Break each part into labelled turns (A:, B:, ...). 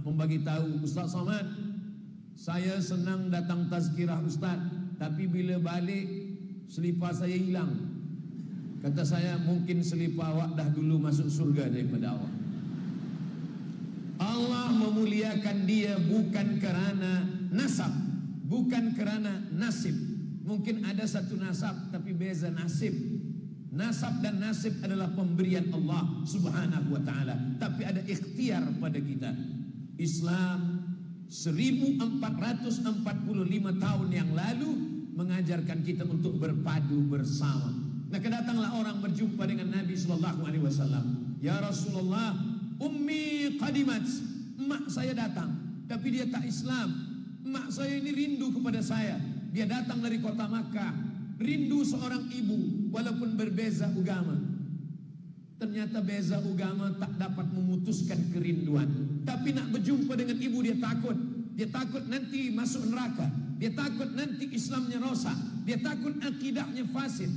A: membagi tahu, Ustaz Somad, saya senang datang tazkirah Ustaz, tapi bila balik selipar saya hilang. Kata saya, mungkin selipar awak dah dulu masuk surga daripada awak. Allah memuliakan dia bukan kerana nasab, bukan kerana nasib. Mungkin ada satu nasab tapi beza nasib. Nasab dan nasib adalah pemberian Allah Subhanahu wa ta'ala, tapi ada ikhtiar pada kita. Islam 1445 tahun yang lalu mengajarkan kita untuk berpadu bersama. Maka datanglah orang berjumpa dengan Nabi sallallahu alaihi wasallam. Ya Rasulullah, ummi qadimat, emak saya datang, tapi dia tak Islam. Emak saya ini rindu kepada saya. Dia datang dari kota Makkah, rindu seorang ibu walaupun berbeza agama. Ternyata beza agama tak dapat memutuskan kerinduan. Tapi nak berjumpa dengan ibu dia takut. Dia takut nanti masuk neraka. Dia takut nanti Islamnya rosak. Dia takut akidahnya fasid.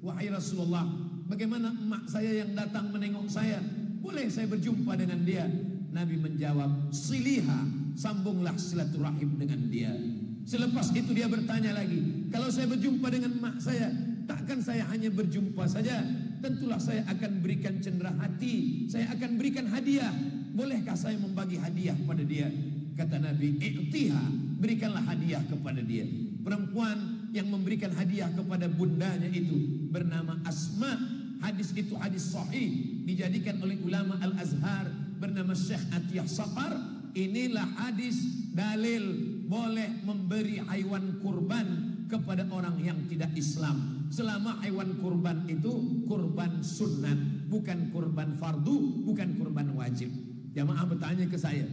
A: Wahai Rasulullah, bagaimana emak saya yang datang menengok saya? Boleh saya berjumpa dengan dia? Nabi menjawab, siliha, sambunglah silaturahim dengan dia. Selepas itu dia bertanya lagi, kalau saya berjumpa dengan emak saya, takkan saya hanya berjumpa saja? Tentulah saya akan berikan cenderah hati, saya akan berikan hadiah. Bolehkah saya membagi hadiah pada dia? Kata Nabi, i'tiha, berikanlah hadiah kepada dia. Perempuan yang memberikan hadiah kepada bundanya itu bernama Asma. Hadis itu hadis sahih, dijadikan oleh ulama Al-Azhar bernama Syekh Atiyah Saqar. Inilah hadis dalil boleh memberi haiwan kurban kepada orang yang tidak Islam, selama haiwan kurban itu kurban sunnat, bukan kurban fardu, bukan kurban wajib. Jamaah bertanya ke saya,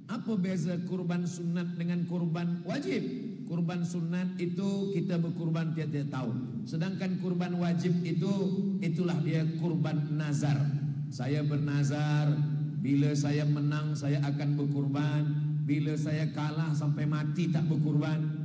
A: apa beza kurban sunat dengan kurban wajib? Kurban sunat itu kita berkurban tiap-tiap tahun. Sedangkan kurban wajib itu, itulah dia kurban nazar. Saya bernazar, bila saya menang saya akan berkurban, bila saya kalah sampai mati tak berkurban.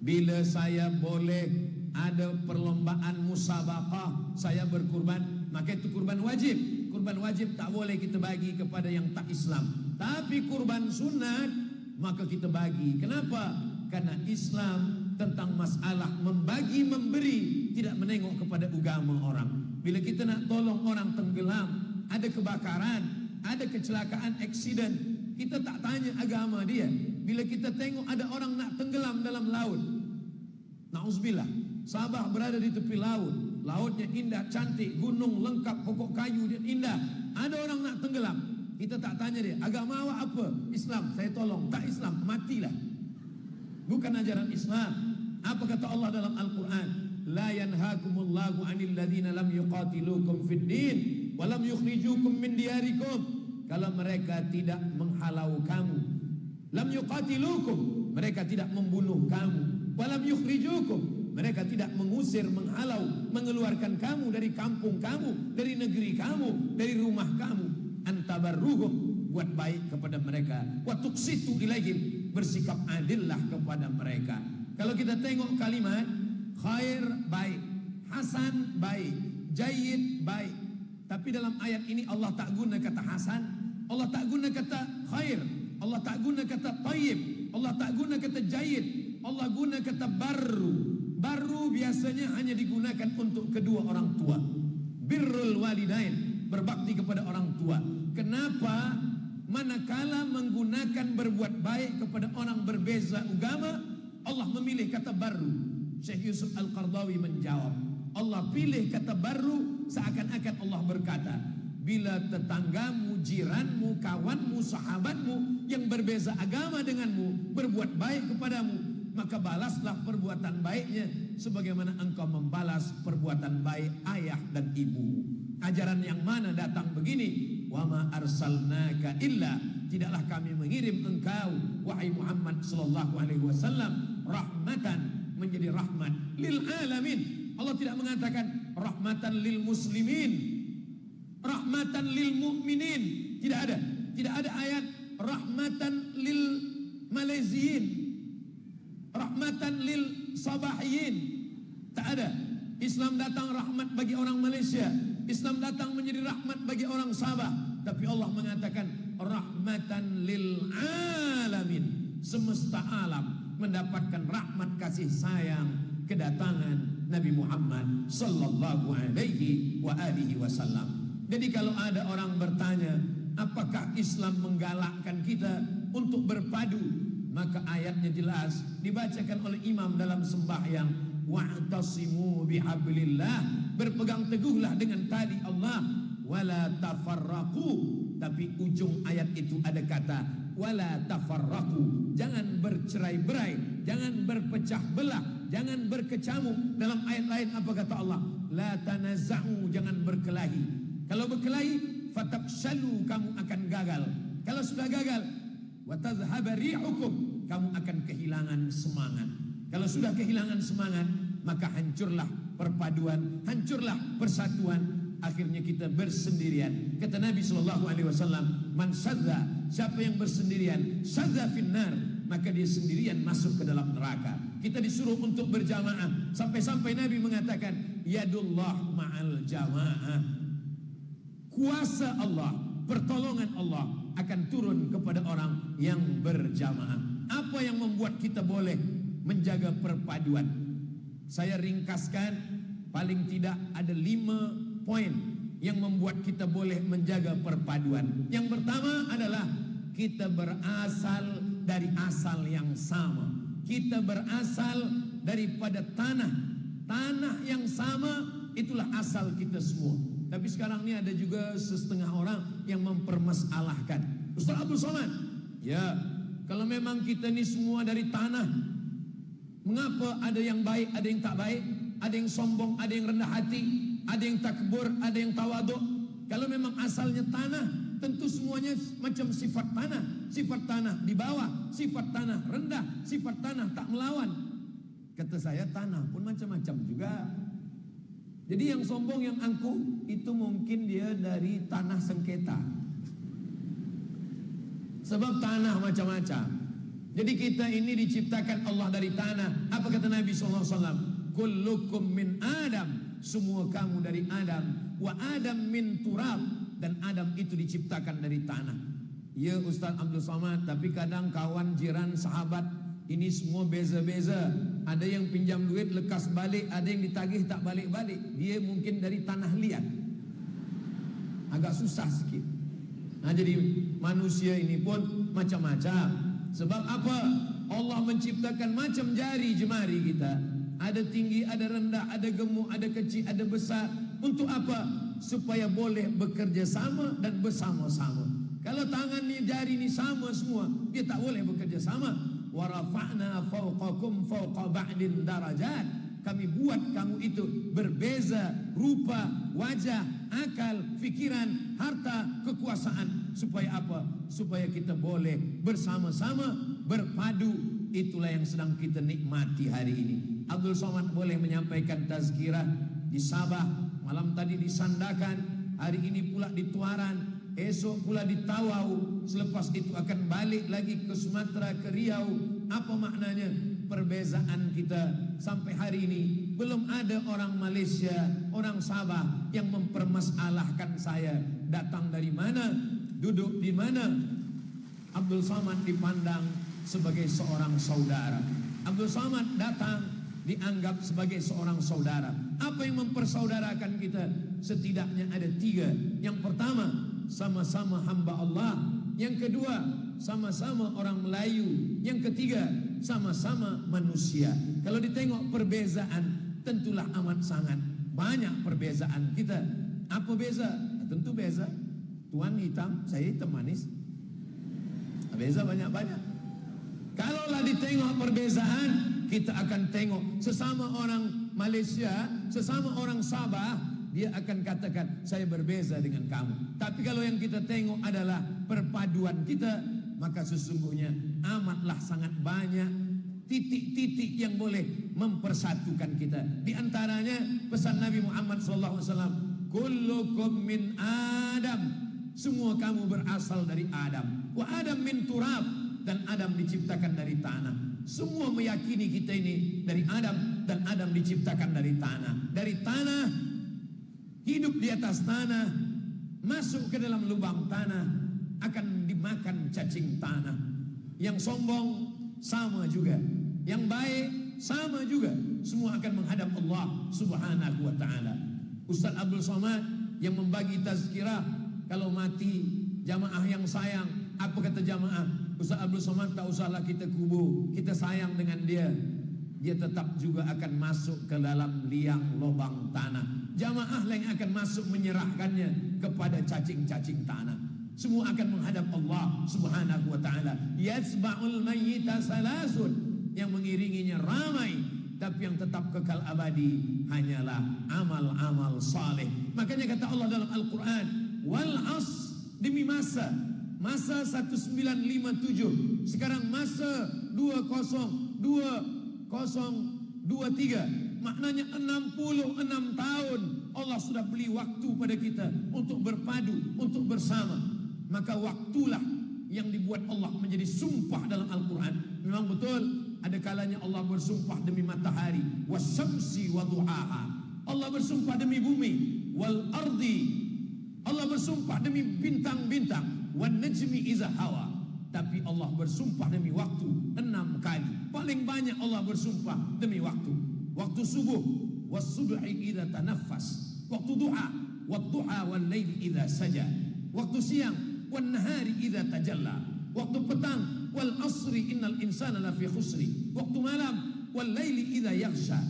A: Bila saya boleh ada perlombaan musabaqah saya berkurban, maka itu kurban wajib. Kurban wajib tak boleh kita bagi kepada yang tak Islam. Tapi kurban sunat maka kita bagi. Kenapa? Karena Islam tentang masalah membagi memberi, tidak menengok kepada agama orang. Bila kita nak tolong orang tenggelam, ada kebakaran, ada kecelakaan, aksiden, kita tak tanya agama dia. Bila kita tengok ada orang nak tenggelam dalam laut, na'udzubillah, Sabah berada di tepi laut, lautnya indah, cantik, gunung lengkap, pokok kayu dia indah, ada orang nak tenggelam, kita tak tanya dia, agama awak apa? Islam, saya tolong. Tak Islam, matilah. Bukan ajaran Islam. Apa kata Allah dalam Al-Quran? La yanhakumullahu anil ladhina lam yuqatilukum fid din wa lam yukhrijukum min diyarikum. Kalau mereka tidak menghalau kamu, lam yuqatilukum, mereka tidak membunuh kamu, wa lam yukhrijukum, mereka tidak mengusir, menghalau, mengeluarkan kamu dari kampung kamu, dari negeri kamu, dari rumah kamu. Antabarruhum, buat baik kepada mereka. Wa tuqsitu ilaihim, bersikap adillah kepada mereka. Kalau kita tengok kalimat khair baik, hasan baik, jayyid baik, tapi dalam ayat ini Allah tak guna kata hasan, Allah tak guna kata khair, Allah tak guna kata tayyib, Allah tak guna kata jayyid, Allah guna kata barru. Barru biasanya hanya digunakan untuk kedua orang tua. Birrul walidain, berbakti kepada orang tua. Kenapa manakala menggunakan berbuat baik kepada orang berbeza agama, Allah memilih kata baru? Syekh Yusuf Al-Qardawi menjawab, Allah pilih kata baru seakan-akan Allah berkata, bila tetanggamu, jiranmu, kawanmu, sahabatmu yang berbeza agama denganmu berbuat baik kepadamu, maka balaslah perbuatan baiknya sebagaimana engkau membalas perbuatan baik ayah dan ibu. Ajaran yang mana datang begini, wa ma arsalnaka illa, tidaklah kami mengirim engkau wahai Muhammad sallallahu alaihi wasallam rahmatan, menjadi rahmat lil alamin. Allah tidak mengatakan rahmatan lil muslimin, rahmatan lil mu'minin, tidak ada. Tidak ada ayat rahmatan lil Malaysiin, rahmatan lil Sabahiyin, tak ada. Islam datang rahmat bagi orang Malaysia, Islam datang menjadi rahmat bagi orang Sabah, tapi Allah mengatakan rahmatan lil alamin. Semesta alam mendapatkan rahmat kasih sayang kedatangan Nabi Muhammad sallallahu alaihi wa alihi wasallam. Jadi kalau ada orang bertanya, apakah Islam menggalakkan kita untuk berpadu? Maka ayatnya jelas dibacakan oleh imam dalam sembahyang, wa'tasimu bihablillah, berpegang teguhlah dengan tali Allah, wala tafarraqu. Tapi ujung ayat itu ada kata wala tafarraqu, jangan bercerai-berai, jangan berpecah belah, jangan berkecamuk. Dalam ayat lain apa kata Allah? La tanaza'u, jangan berkelahi. Kalau berkelahi, fatafshalu, kamu akan gagal. Kalau sudah gagal, wa tadhhaba rihukum, kamu akan kehilangan semangat. Kalau sudah kehilangan semangat, maka hancurlah perpaduan, hancurlah persatuan. Akhirnya kita bersendirian. Kata Nabi SAW, man sadza, siapa yang bersendirian, sadza finnar, maka dia sendirian masuk ke dalam neraka. Kita disuruh untuk berjamaah. Sampai-sampai Nabi mengatakan, yadullah ma'al jamaah. Kuasa Allah, pertolongan Allah akan turun kepada orang yang berjamaah. Apa yang membuat kita boleh menjaga perpaduan? Saya ringkaskan, paling tidak ada 5 poin yang membuat kita boleh menjaga perpaduan. Yang pertama adalah kita berasal dari asal yang sama. Kita berasal daripada tanah yang sama, itulah asal kita semua. Tapi sekarang ini ada juga setengah orang yang mempermasalahkan. Ustaz Abdul Somad, ya, kalau memang kita ini semua dari tanah, mengapa ada yang baik, ada yang tak baik, ada yang sombong, ada yang rendah hati, ada yang takbur, ada yang tawaduk? Kalau memang asalnya tanah, tentu semuanya macam sifat tanah. Sifat tanah di bawah, sifat tanah rendah, sifat tanah tak melawan. Kata saya, tanah pun macam-macam juga. Jadi yang sombong, yang angkuh, itu mungkin dia dari tanah sengketa. Sebab tanah macam-macam. Jadi kita ini diciptakan Allah dari tanah. Apa kata Nabi SAW? Kullukum min Adam, semua kamu dari Adam. Wa Adam min turab, dan Adam itu diciptakan dari tanah. Ya Ustaz Abdul Somad, tapi kadang kawan, jiran, sahabat ini semua beza-beza. Ada yang pinjam duit lekas balik, ada yang ditagih tak balik-balik. Dia mungkin dari tanah liat. Agak susah sikit. Nah, jadi manusia ini pun macam-macam. Sebab apa? Allah menciptakan macam jari jemari kita. Ada tinggi, ada rendah, ada gemuk, ada kecil, ada besar. Untuk apa? Supaya boleh bekerja sama dan bersama-sama. Kalau tangan ni, jari ni sama semua, dia tak boleh bekerja sama. Wa rafa'na fawqakum fawqa ba'din darajat. Kami buat kamu itu berbeza rupa, wajah, akal, fikiran, harta, kekuasaan. Supaya apa? Supaya kita boleh bersama-sama, berpadu. Itulah yang sedang kita nikmati hari ini. Abdul Somad boleh menyampaikan tazkirah di Sabah, malam tadi di Sandakan, hari ini pula di Tuaran, esok pula di Tawau, selepas itu akan balik lagi ke Sumatera, ke Riau. Apa maknanya? Perbezaan kita sampai hari ini belum ada orang Malaysia, orang Sabah yang mempermasalahkan saya datang dari mana, duduk di mana. Abdul Somad dipandang sebagai seorang saudara. Abdul Somad datang dianggap sebagai seorang saudara. Apa yang mempersaudarakan kita? Setidaknya ada 3. Yang pertama, sama-sama hamba Allah. Yang kedua, sama-sama orang Melayu. Yang ketiga, sama-sama manusia. Kalau ditengok perbezaan, tentulah amat sangat banyak perbezaan kita. Apa beza? Tentu beza. Tuan hitam, saya hitam manis. Beza banyak-banyak. Kalaulah ditengok perbezaan, kita akan tengok sesama orang Malaysia, sesama orang Sabah, dia akan katakan saya berbeza dengan kamu. Tapi kalau yang kita tengok adalah perpaduan kita, maka sesungguhnya amatlah sangat banyak titik-titik yang boleh mempersatukan kita. Di antaranya pesan Nabi Muhammad SAW, kullukum min Adam, semua kamu berasal dari Adam. Wa Adam min turab, dan Adam diciptakan dari tanah. Semua meyakini kita ini dari Adam, dan Adam diciptakan dari tanah. Dari tanah, hidup di atas tanah, masuk ke dalam lubang tanah, akan dimakan cacing tanah. Yang sombong sama juga, yang baik sama juga, semua akan menghadap Allah Subhanahu wa taala. Ustaz Abdul Somad yang membagi tazkirah, kalau mati jamaah yang sayang, apa kata jamaah? Ustaz Abdul Somad tak usahlah kita kubur, kita sayang dengan dia. Dia tetap juga akan masuk ke dalam liang lubang tanah. Jamaah yang akan masuk menyerahkannya kepada cacing-cacing tanah. Semua akan menghadap Allah Subhanahu wa taala. Yasba'ul mayyita salasun, yang mengiringinya ramai, tapi yang tetap kekal abadi hanyalah amal-amal saleh. Makanya kata Allah dalam Al-Qur'an, wal as, demi masa 1957, sekarang masa 2023, maknanya 66 tahun Allah sudah beri waktu pada kita untuk berpadu, untuk bersama. Maka waktulah yang dibuat Allah menjadi sumpah dalam Al-Quran. Memang betul, ada kalanya Allah bersumpah demi matahari, wasyamsi wa duhaha. Allah bersumpah demi bumi, wal ardi. Allah bersumpah demi bintang-bintang, wan najmi iza hawa. Tapi Allah bersumpah demi waktu 6 kali. Paling banyak Allah bersumpah demi waktu. Waktu subuh, was-subhi idza tanaffas. Waktu duha, wad-duha wal laili idza saja. Waktu siang, wan nahari idza tajalla. Waktu petang, wal asri innal insana lafi khusri. Waktu malam, wal laili idza yaghsha.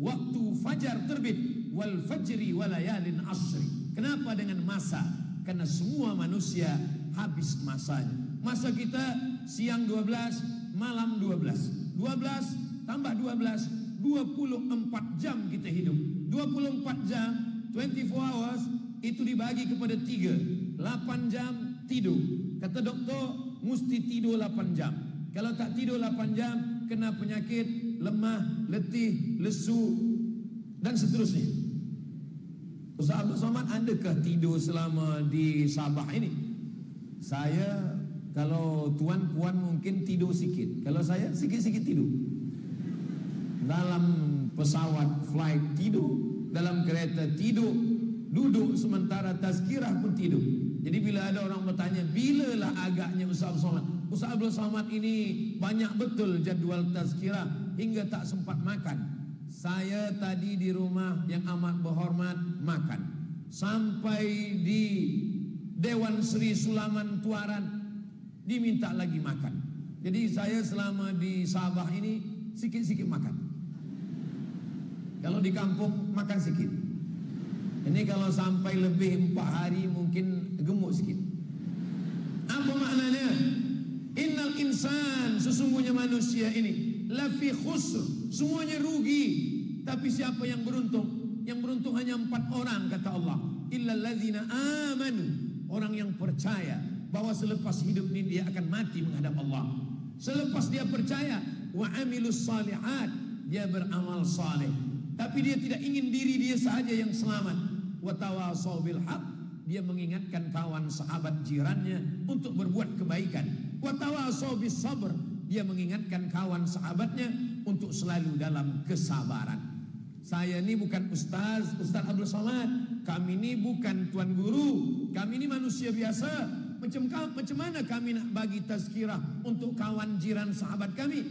A: Waktu fajar terbit, wal fajri wa layalin asri. Kenapa dengan masa? Karena semua manusia habis masanya. Masa kita siang 12, malam 12. 12 tambah 12, 24 jam kita hidup. 24 jam, 24 hours, itu dibagi kepada 3. 8 jam tidur. Kata doktor, mesti tidur 8 jam. Kalau tak tidur 8 jam, kena penyakit, lemah, letih, lesu, dan seterusnya. Ustaz Abdul Somad, adakah tidur selama di Sabah ini? Saya, kalau tuan puan mungkin tidur sikit. Kalau saya sikit-sikit tidur. Dalam pesawat flight tidur, dalam kereta tidur, duduk sementara tazkirah pun tidur. Jadi bila ada orang bertanya, bilalah agaknya Ustaz Abdul Somad? Ustaz Abdul Somad ini banyak betul jadual tazkirah hingga tak sempat makan. Saya tadi di rumah yang amat berhormat makan. Sampai di Dewan Sri Sulaman Tuaran diminta lagi makan. Jadi saya selama di Sabah ini sikit-sikit makan. Kalau di kampung makan sikit. Ini kalau sampai lebih 4 hari mungkin gemuk sikit. Apa maknanya? Innal insan, sesungguhnya manusia ini lafi khusr, semuanya rugi. Tapi siapa yang beruntung? Yang beruntung hanya 4 orang kata Allah. Illal ladzina amanu, orang yang percaya bahwa selepas hidup ini dia akan mati menghadap Allah. Selepas dia percaya, wa amilus salihat, dia beramal saleh. Tapi dia tidak ingin diri dia saja yang selamat. Wa tawasau bil haq, dia mengingatkan kawan sahabat jirannya untuk berbuat kebaikan. Wa tawasau bis sabr, dia mengingatkan kawan sahabatnya untuk selalu dalam kesabaran. Saya ini bukan Ustaz Abdul Somad. Kami ini bukan tuan guru. Kami ini manusia biasa. Macam mana kami nak bagi tazkirah untuk kawan jiran sahabat kami?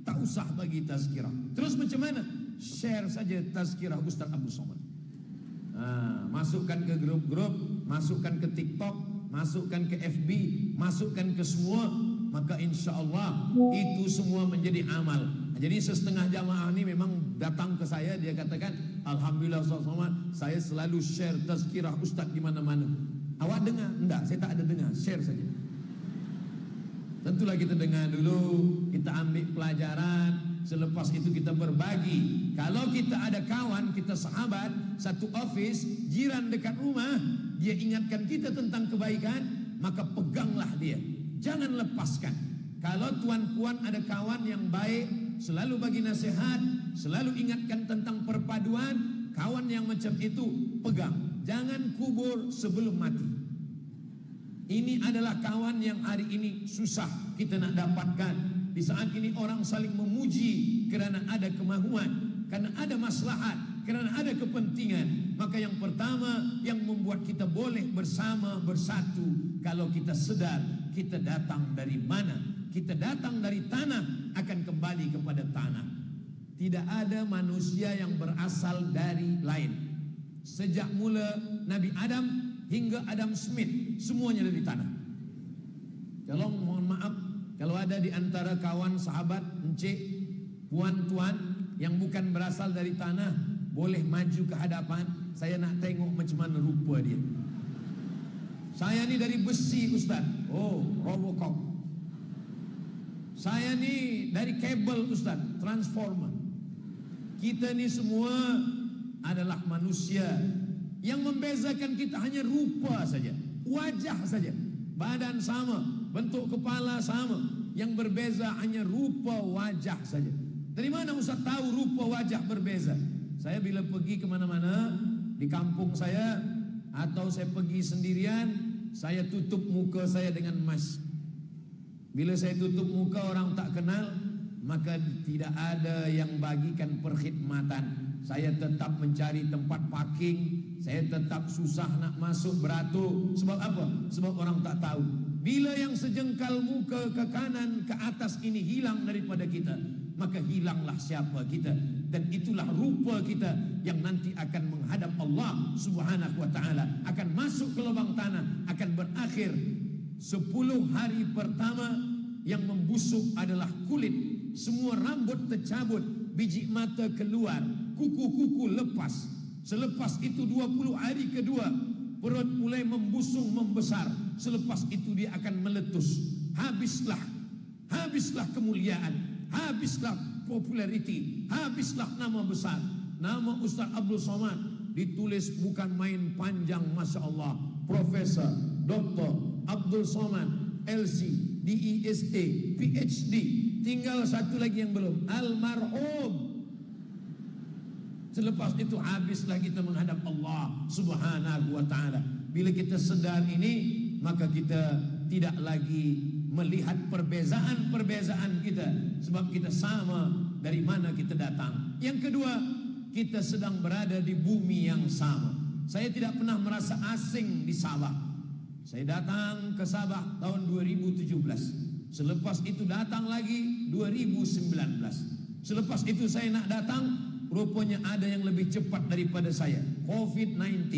A: Tak usah bagi tazkirah. Terus macam mana? Share saja tazkirah Ustaz Abdul Somad. Masukkan ke grup-grup, masukkan ke TikTok, masukkan ke FB, masukkan ke semua. Maka insya Allah itu semua menjadi amal. Jadi setengah jamaah ini memang datang ke saya, dia katakan, alhamdulillah Ustaz Somad, saya selalu share tazkirah Ustaz di mana-mana. Awak dengar? Enggak, saya tak ada dengar, share saja. Tentulah kita dengar dulu, kita ambil pelajaran, selepas itu kita berbagi. Kalau kita ada kawan, kita sahabat, satu office, jiran dekat rumah, dia ingatkan kita tentang kebaikan, maka peganglah dia, jangan lepaskan. Kalau tuan puan ada kawan yang baik, selalu bagi nasihat, selalu ingatkan tentang perpaduan, kawan yang macam itu pegang, jangan kubur sebelum mati. Ini adalah kawan yang hari ini susah kita nak dapatkan. Di saat ini orang saling memuji kerana ada kemahuan, kerana ada maslahat, kerana ada kepentingan. Maka yang pertama yang membuat kita boleh bersama, bersatu, kalau kita sedar kita datang dari mana. Kita datang dari tanah, akan kembali kepada tanah. Tidak ada manusia yang berasal dari lain. Sejak mula Nabi Adam hingga Adam Smith, semuanya dari tanah. Kalau mohon maaf, kalau ada di antara kawan, sahabat, encik, puan, tuan yang bukan berasal dari tanah, boleh maju ke hadapan. Saya nak tengok macam mana rupa dia. Saya ni dari besi, Ustaz. Oh, Robocop. Saya ni dari kabel, Ustaz, transformer. Kita ni semua adalah manusia. Yang membezakan kita hanya rupa saja, wajah saja. Badan sama, bentuk kepala sama. Yang berbeza hanya rupa wajah saja. Dari mana Ustaz tahu rupa wajah berbeza? Saya bila pergi ke mana-mana, di kampung saya, atau saya pergi sendirian, saya tutup muka saya dengan mask. Bila saya tutup muka orang tak kenal, maka tidak ada yang bagikan perkhidmatan. Saya tetap mencari tempat parking. Saya tetap susah nak masuk beratur. Sebab apa? Sebab orang tak tahu. Bila yang sejengkal muka ke kanan, ke atas ini hilang daripada kita, maka hilanglah siapa kita. Dan itulah rupa kita yang nanti akan menghadap Allah Subhanahu wa ta'ala, akan masuk ke lubang tanah, akan berakhir 10 hari pertama. Yang membusuk adalah kulit. Semua rambut tercabut, biji mata keluar, kuku-kuku lepas. Selepas itu 20 hari kedua, perut mulai membusung, membesar. Selepas itu dia akan meletus. Habislah kemuliaan, habislah populariti, habislah nama besar. Nama Ustaz Abdul Somad ditulis bukan main panjang, Masya Allah. Profesor, Dr. Abdul Somad, LC, DESA, PhD. Tinggal satu lagi yang belum, almarhum. Selepas itu habislah kita menghadap Allah Subhanahu wa ta'ala. Bila kita sedar ini, maka kita tidak lagi melihat perbezaan-perbezaan kita, sebab kita sama dari mana kita datang. Yang kedua, kita sedang berada di bumi yang sama. Saya tidak pernah merasa asing di Sabah. Saya datang ke Sabah tahun 2017. Selepas itu datang lagi 2019. Selepas itu saya nak datang, rupanya ada yang lebih cepat daripada saya, COVID-19.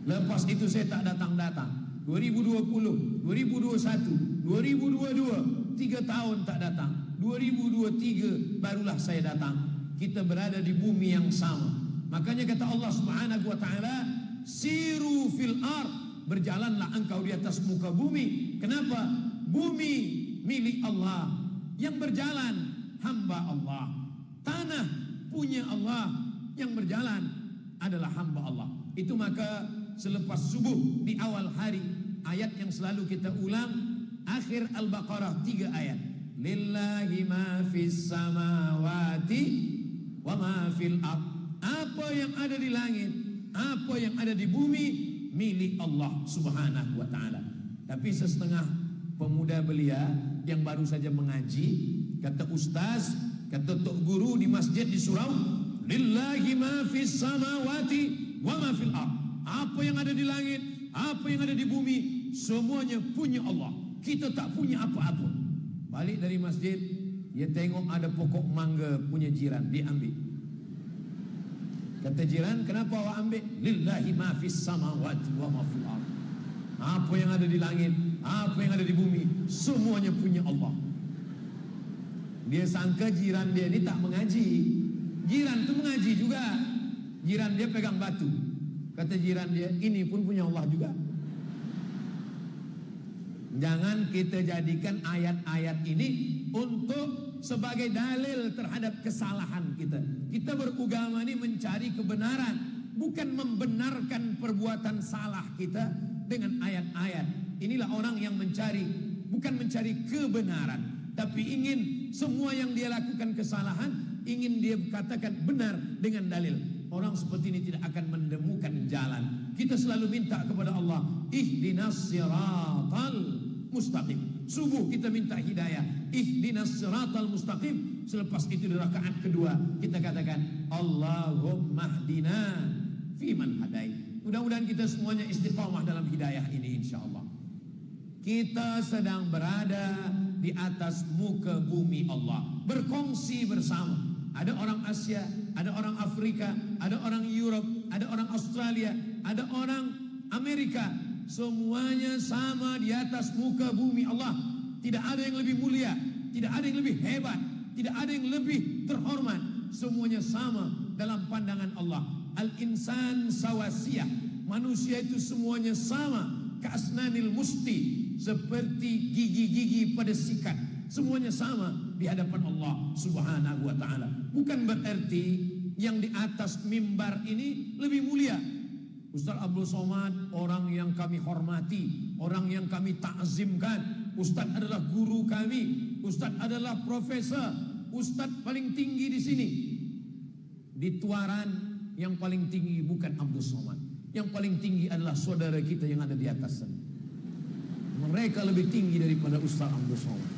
A: Lepas itu saya tak datang-datang. 2020, 2021, 2022, 3 tahun tak datang. 2023 barulah saya datang. Kita berada di bumi yang sama. Makanya kata Allah Subhanahu wa ta'ala, siru fil ard, berjalanlah engkau di atas muka bumi. Kenapa? Bumi milik Allah, yang berjalan hamba Allah. Tanah punya Allah, yang berjalan adalah hamba Allah. Itu maka selepas subuh di awal hari, ayat yang selalu kita ulang, akhir Al-Baqarah 3 ayat. Lillahi ma fis samawati wa ma fil ard. Apa yang ada di langit, apa yang ada di bumi, milik Allah Subhanahu wa ta'ala. Tapi sesetengah pemuda belia yang baru saja mengaji, kata ustaz, kata tok guru di masjid di surau, lillahi ma fis samawati wa ma fil ard. Apa yang ada di langit, apa yang ada di bumi, semuanya punya Allah. Kita tak punya apa-apa. Balik dari masjid, dia tengok ada pokok mangga punya jiran, dia ambil. Kata jiran, kenapa awak ambil? Lillahi ma fis samawati wa ma fil ard. Apa yang ada di langit, apa yang ada di bumi, semuanya punya Allah. Dia sangka jiran dia ni tak mengaji. Jiran tu mengaji juga. Jiran dia pegang batu. Kata jiran dia, ini pun punya Allah juga. Jangan kita jadikan ayat-ayat ini untuk sebagai dalil terhadap kesalahan kita. Kita beragama ini mencari kebenaran, bukan membenarkan perbuatan salah kita dengan ayat-ayat. Inilah orang yang mencari, bukan mencari kebenaran, tapi ingin semua yang dia lakukan kesalahan, ingin dia katakan benar dengan dalil. Orang seperti ini tidak akan menemukan jalan. Kita selalu minta kepada Allah, ihdinas siratal mustaqim. Subuh kita minta hidayah, ihdinas siratal mustaqim. Selepas itu di rakaat kedua kita katakan, Allahumma hdina fiman hadait. Mudah-mudahan kita semuanya istiqamah dalam hidayah ini insyaAllah. Kita sedang berada di atas muka bumi Allah, berkongsi bersama. Ada orang Asia, ada orang Afrika, ada orang Europe, ada orang Australia, ada orang Amerika. Semuanya sama di atas muka bumi Allah. Tidak ada yang lebih mulia, tidak ada yang lebih hebat, tidak ada yang lebih terhormat. Semuanya sama dalam pandangan Allah. Al-insan sawasiyah, manusia itu semuanya sama, ka'asnanil musti, seperti gigi-gigi pada sikat. Semuanya sama di hadapan Allah Subhanahu wa ta'ala. Bukan berarti yang di atas mimbar ini lebih mulia. Ustaz Abdul Somad orang yang kami hormati, orang yang kami ta'zimkan. Ustaz adalah guru kami, Ustaz adalah profesor, Ustaz paling tinggi di sini. Di Tuaran yang paling tinggi bukan Abdul Somad, yang paling tinggi adalah saudara kita yang ada di atas sana. Mereka lebih tinggi daripada Ustaz Abdul Somad.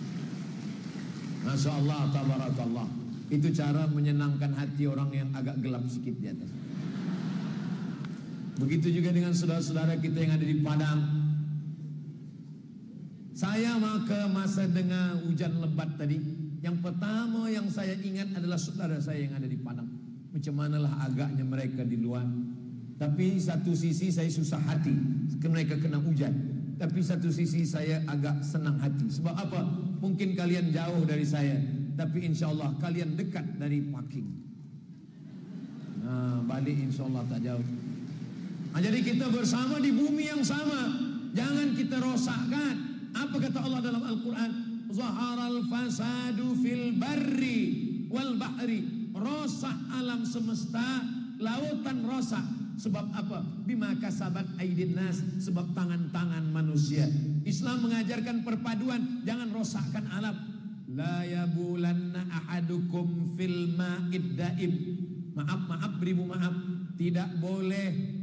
A: Masya Allah, tabarakallah. Itu cara menyenangkan hati orang yang agak gelap sedikit di atas. Begitu juga dengan saudara-saudara kita yang ada di Padang. Saya maka masa dengar hujan lebat tadi, yang pertama yang saya ingat adalah saudara saya yang ada di Padang. Macam manalah agaknya mereka di luar. Tapi satu sisi saya susah hati mereka kena hujan. Tapi satu sisi saya agak senang hati. Sebab apa? Mungkin kalian jauh dari saya, tapi insya Allah kalian dekat dari parking. Balik insya Allah tak jauh. Jadi kita bersama di bumi yang sama. Jangan kita rosakkan. Apa kata Allah dalam Al-Quran? Zaharal fasadu fil barri wal bahri. Rosak alam semesta, lautan rosak. Sebab apa? Bima kasabat aidin nas, sebab tangan-tangan manusia. Islam mengajarkan perpaduan, jangan rosakkan alam. La yabulanna ahadukum fil ma'id daib. Maaf, beribu maaf. Tidak boleh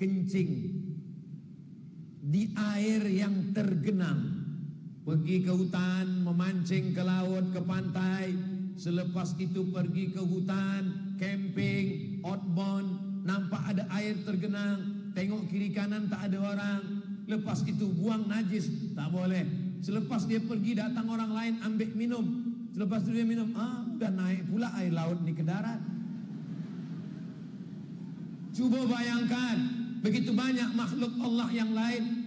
A: kencing di air yang tergenang. Pergi ke hutan, memancing ke laut, ke pantai. Selepas itu pergi ke hutan, camping, outbound, nampak ada air tergenang, tengok kiri kanan tak ada orang. Lepas itu buang najis, tak boleh. Selepas dia pergi datang orang lain ambil minum. Selepas itu dia minum, udah naik pula air laut ni ke darat. Cuba bayangkan, begitu banyak makhluk Allah yang lain.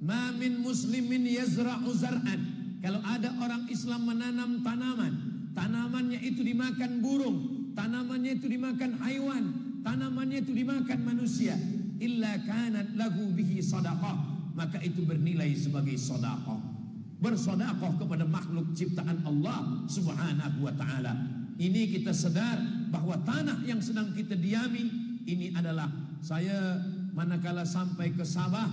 A: Ma min muslimin yazra'u zar'an. Kalau ada orang Islam menanam tanaman, tanamannya itu dimakan burung, tanamannya itu dimakan haiwan, tanamannya itu dimakan manusia. Illa kanat lahu bihi sadaqah, maka itu bernilai sebagai sedekah. Bersedekah kepada makhluk ciptaan Allah Subhanahu wa ta'ala. Ini kita sadar bahwa tanah yang sedang kita diami ini adalah, saya manakala sampai ke Sabah,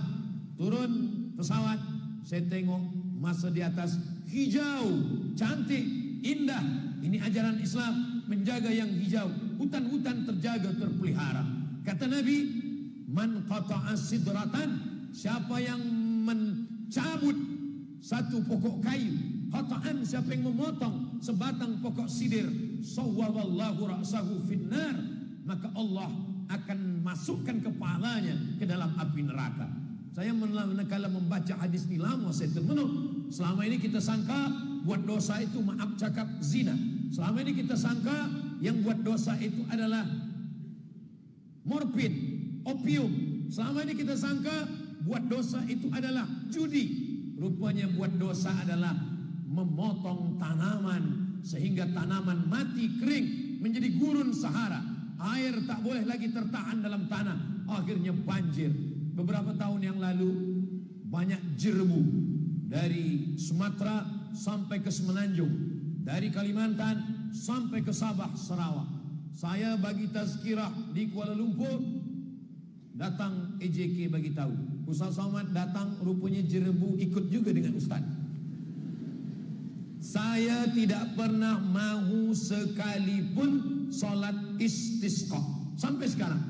A: turun pesawat, saya tengok masa di atas hijau, cantik, indah. Ini ajaran Islam, menjaga yang hijau. Hutan-hutan terjaga, terpelihara. Kata Nabi, man qata'a sidratan, siapa yang mencabut satu pokok kayu, qata'an, siapa yang memotong sebatang pokok sidir, sawwaballahu ra'sahu finnar, maka Allah akan masukkan kepalanya ke dalam api neraka. Saya manakala membaca hadis ini lama saya termenung. Selama ini kita sangka buat dosa itu, maaf cakap, zina. Selama ini kita sangka yang buat dosa itu adalah morfin, opium. Selama ini kita sangka buat dosa itu adalah judi. Rupanya buat dosa adalah memotong tanaman sehingga tanaman mati kering menjadi gurun Sahara. Air tak boleh lagi tertahan dalam tanah, akhirnya banjir. Beberapa tahun yang lalu banyak jerbu dari Sumatera sampai ke Semenanjung, dari Kalimantan sampai ke Sabah, Sarawak. Saya bagi tazkirah di Kuala Lumpur, datang EJK bagi tahu, Ustaz Somad datang, rupanya jerbu ikut juga dengan Ustaz. Saya tidak pernah mahu sekalipun solat istisqa sampai sekarang.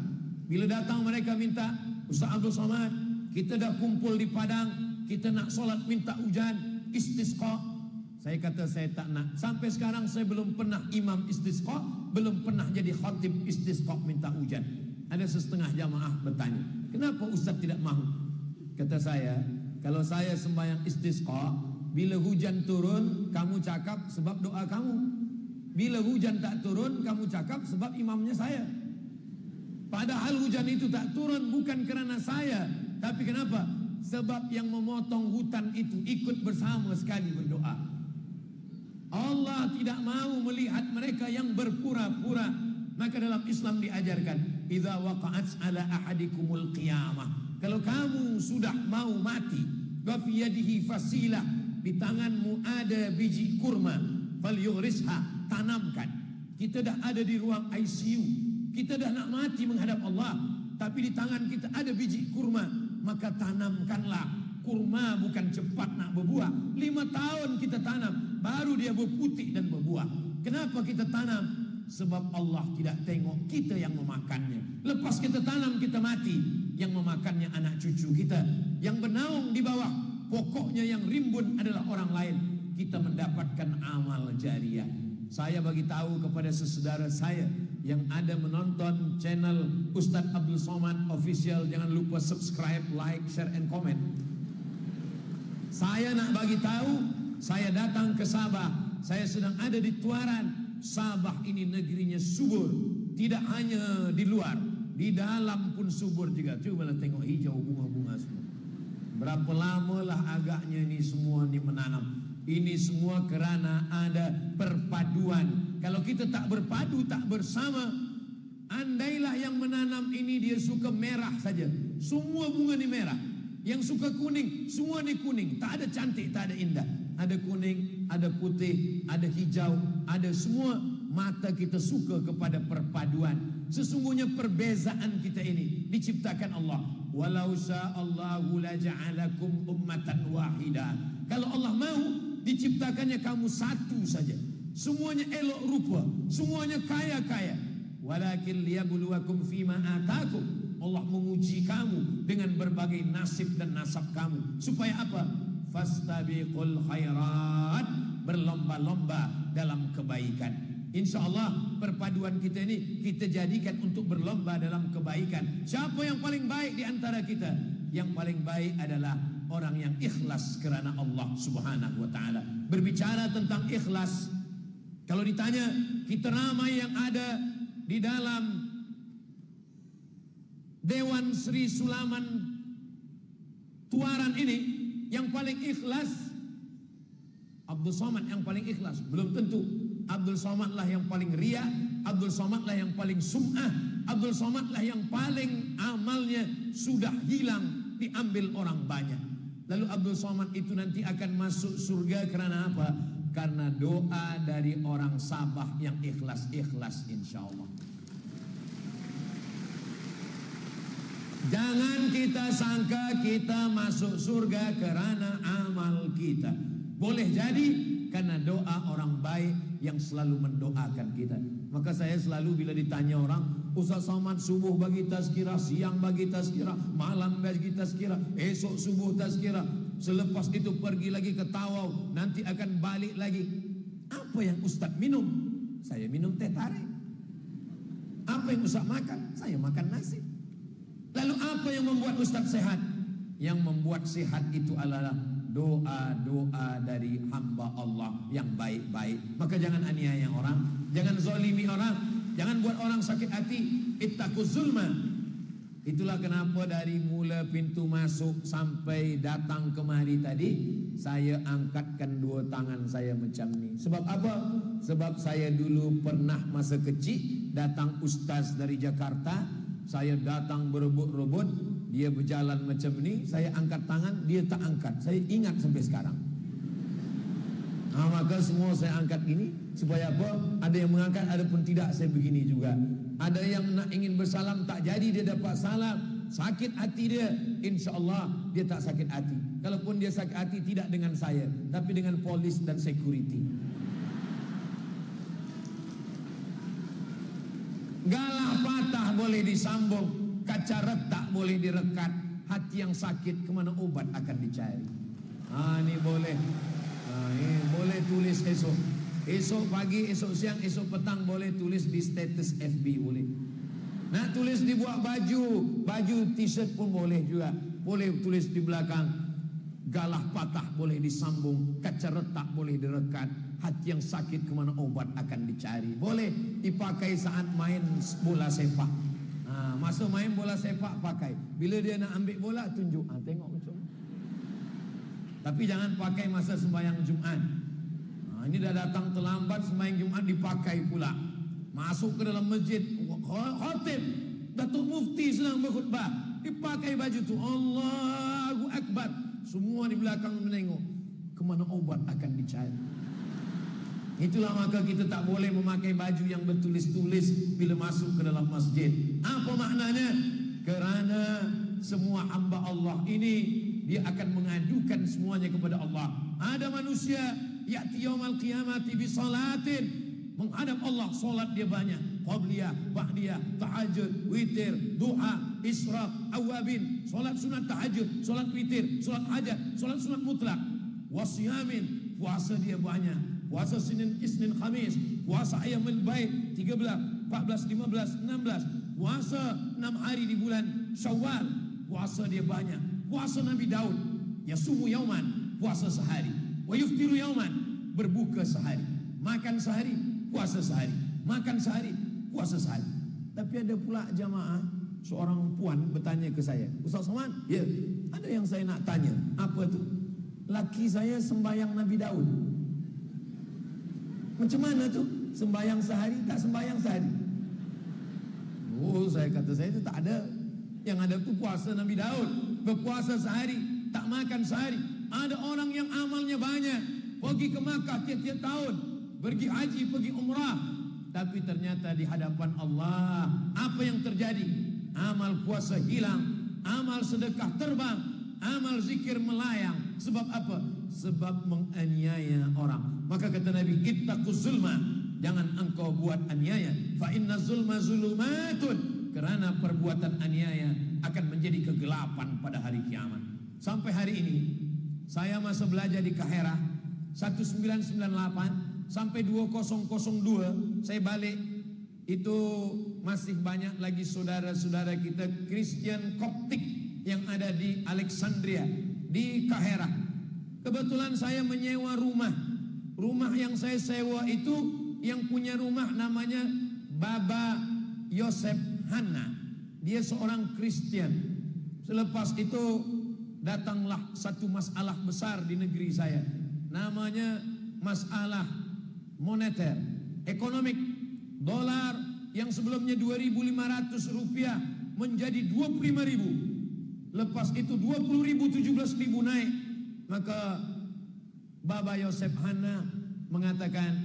A: Bila datang mereka minta, Ustaz Abdul Somad, kita dah kumpul di Padang, kita nak solat minta hujan istisqa. Saya kata saya tak nak. Sampai sekarang saya belum pernah imam istisqa, belum pernah jadi khatib istisqa minta hujan. Ada setengah jamaah bertanya, kenapa Ustaz tidak mahu? Kata saya, kalau saya sembahyang istisqa, bila hujan turun, kamu cakap sebab doa kamu. Bila hujan tak turun, kamu cakap sebab imamnya saya. Padahal hujan itu tak turun bukan kerana saya, tapi kenapa? Sebab yang memotong hutan itu ikut bersama sekali berdoa. Allah tidak mau melihat mereka yang berpura-pura. Maka dalam Islam diajarkan, idza waqa'at ala ahadikumul qiyamah, kalau kamu sudah mau mati, wa fi yadihi fasilah, di tanganmu ada biji kurma, falyughrisha, tanamkan. Kita dah ada di ruang ICU, kita dah nak mati menghadap Allah, tapi di tangan kita ada biji kurma, maka tanamkanlah. Kurma bukan cepat nak berbuah. 5 tahun kita tanam, baru dia berputik dan berbuah. Kenapa kita tanam? Sebab Allah tidak tengok kita yang memakannya. Lepas kita tanam, kita mati. Yang memakannya anak cucu kita. Yang bernaung di bawah pokoknya yang rimbun adalah orang lain. Kita mendapatkan amal jariah. Saya bagi tahu kepada saudara saya yang ada menonton channel Ustaz Abdul Somad Official, jangan lupa subscribe, like, share and comment. Saya nak bagi tahu, saya datang ke Sabah, saya sedang ada di Tuaran. Sabah ini negerinya subur, tidak hanya di luar, di dalam pun subur juga. Cobalah tengok hijau bunga-bunga semua. Berapa lamalah agaknya ini semua ni menanam. Ini semua kerana ada perpaduan. Kalau kita tak berpadu, tak bersama, andailah yang menanam ini dia suka merah saja, semua bunga ni merah. Yang suka kuning, semua ni kuning. Tak ada cantik, tak ada indah. Ada kuning, ada putih, ada hijau, ada semua. Mata kita suka kepada perpaduan. Sesungguhnya perbezaan kita ini diciptakan Allah. Walau sya'allahu laja'alakum ummatan wahidah. Kalau Allah mau, diciptakannya kamu satu saja. Semuanya elok rupa, semuanya kaya-kaya. Walakin liyabluwakum fima atakum. Allah menguji kamu dengan berbagai nasib dan nasab kamu. Supaya apa? Fastabiqul khairat, berlomba-lomba dalam kebaikan. InsyaAllah perpaduan kita ini kita jadikan untuk berlomba dalam kebaikan. Siapa yang paling baik di antara kita? Yang paling baik adalah orang yang ikhlas kerana Allah Subhanahu wa ta'ala. Berbicara tentang ikhlas, kalau ditanya kita ramai yang ada di dalam Dewan Sri Sulaman Tuaran ini, yang paling ikhlas Abdul Somad yang paling ikhlas? Belum tentu. Abdul Somad lah yang paling riya, Abdul Somad lah yang paling sum'ah, Abdul Somad lah yang paling amalnya sudah hilang, diambil orang banyak. Lalu Abdul Somad itu nanti akan masuk surga kerana apa? Karena doa dari orang Sabah yang ikhlas-ikhlas, insyaAllah. Jangan kita sangka kita masuk surga kerana amal kita. Boleh jadi karena doa orang baik yang selalu mendoakan kita. Maka saya selalu bila ditanya orang, Ustaz Somad subuh bagi tazkirah, siang bagi tazkirah, malam bagi tazkirah, esok subuh tazkirah, selepas itu pergi lagi ke Tawau, nanti akan balik lagi. Apa yang Ustaz minum? Saya minum teh tarik. Apa yang Ustaz makan? Saya makan nasi. Lalu apa yang membuat Ustaz sehat? Yang membuat sehat itu adalah doa-doa dari hamba Allah yang baik-baik. Maka jangan aniaya orang, jangan zalimi orang, jangan buat orang sakit hati. Ittaquz zulma. Itulah kenapa dari mula pintu masuk sampai datang kemari tadi, saya angkatkan 2 tangan saya macam ni. Sebab apa? Sebab saya dulu pernah masa kecil datang ustaz dari Jakarta, saya datang berebut-rebut, dia berjalan macam ni, saya angkat tangan, dia tak angkat. Saya ingat sampai sekarang. Maka semua saya angkat gini, supaya apa? Ada yang mengangkat, ada pun tidak, saya begini juga. Ada yang nak ingin bersalam, tak jadi dia dapat salam, sakit hati dia. InsyaAllah dia tak sakit hati. Kalaupun dia sakit hati, tidak dengan saya, tapi dengan polis dan security. Galah patah boleh disambung, kaca retak boleh direkat, hati yang sakit kemana obat akan dicari. Ini boleh. Ini boleh tulis esok pagi, esok siang, esok petang, boleh tulis di status FB boleh. Nak tulis dibuat baju t-shirt pun boleh juga. Boleh tulis di belakang, galah patah boleh disambung, kaca retak boleh direkat, hati yang sakit kemana obat akan dicari. Boleh dipakai saat main bola sepak. Masa main bola sepak pakai. Bila dia nak ambil bola tunjuk, tengok macam. Tapi jangan pakai masa sembahyang Jumat. Ini dah datang terlambat, sembahyang Jumat dipakai pula. Masuk ke dalam masjid, khatib Datuk Mufti sedang berkhutbah, dipakai baju tu, Allahu Akbar. Semua di belakang menengok, kemana obat akan dicari. Itulah maka kita tak boleh memakai baju yang bertulis-tulis bila masuk ke dalam masjid. Apa maknanya? Kerana semua hamba Allah ini, dia akan mengadukan semuanya kepada Allah. Ada manusia ya'ti yaumal qiyamati bi salatin, menghadap Allah, solat dia banyak, qabliyah, ba'diyah, tahajud, witir, duha, israq, awabin, solat sunat tahajud, solat witir, solat hajat, solat sunat mutlak, wasiyamin, puasa dia banyak, puasa Senin, Isnin, Khamis, puasa Ayyamul Baid 13, 14, 15, 16, puasa 6 hari di bulan Syawal, puasa dia banyak, puasa Nabi Daud, yasumu yauman, puasa sehari, wa yuftiru yauman, berbuka sehari, makan sehari, puasa sehari, makan sehari, puasa sehari. Tapi ada pula jamaah, seorang puan bertanya ke saya, Ustaz Somad, ya, ada yang saya nak tanya. Apa tu? Laki saya sembahyang Nabi Daud. Macam mana tu? Sembahyang sehari, tak sembahyang sehari? Oh, saya kata saya itu tak ada. Yang ada tu puasa Nabi Daud, berpuasa sehari, tak makan sehari. Ada orang yang amalnya banyak, pergi ke Makkah tiap-tiap tahun, pergi haji, pergi umrah, tapi ternyata di hadapan Allah apa yang terjadi? Amal puasa hilang, amal sedekah terbang, amal zikir melayang. Sebab apa? Sebab menganiaya orang. Maka kata Nabi, ittaquz zulma, jangan engkau buat aniaya, fa inna zulma zulumatun, kerana perbuatan aniaya akan menjadi kegelapan pada hari kiamat. Sampai hari ini saya masa belajar di Kahirah 1998 sampai 2002 saya balik, itu masih banyak lagi saudara-saudara kita Kristian Koptik yang ada di Alexandria, di Kahirah. Kebetulan saya menyewa rumah. Rumah yang saya sewa itu, yang punya rumah namanya Baba Yosef Hanna. Dia seorang Kristian. Selepas itu datanglah satu masalah besar di negeri saya, namanya masalah moneter, ekonomik. Dolar yang sebelumnya 2.500 rupiah menjadi 25.000. Lepas itu 20.000, 17.000 naik. Maka Baba Yosef Hanna mengatakan,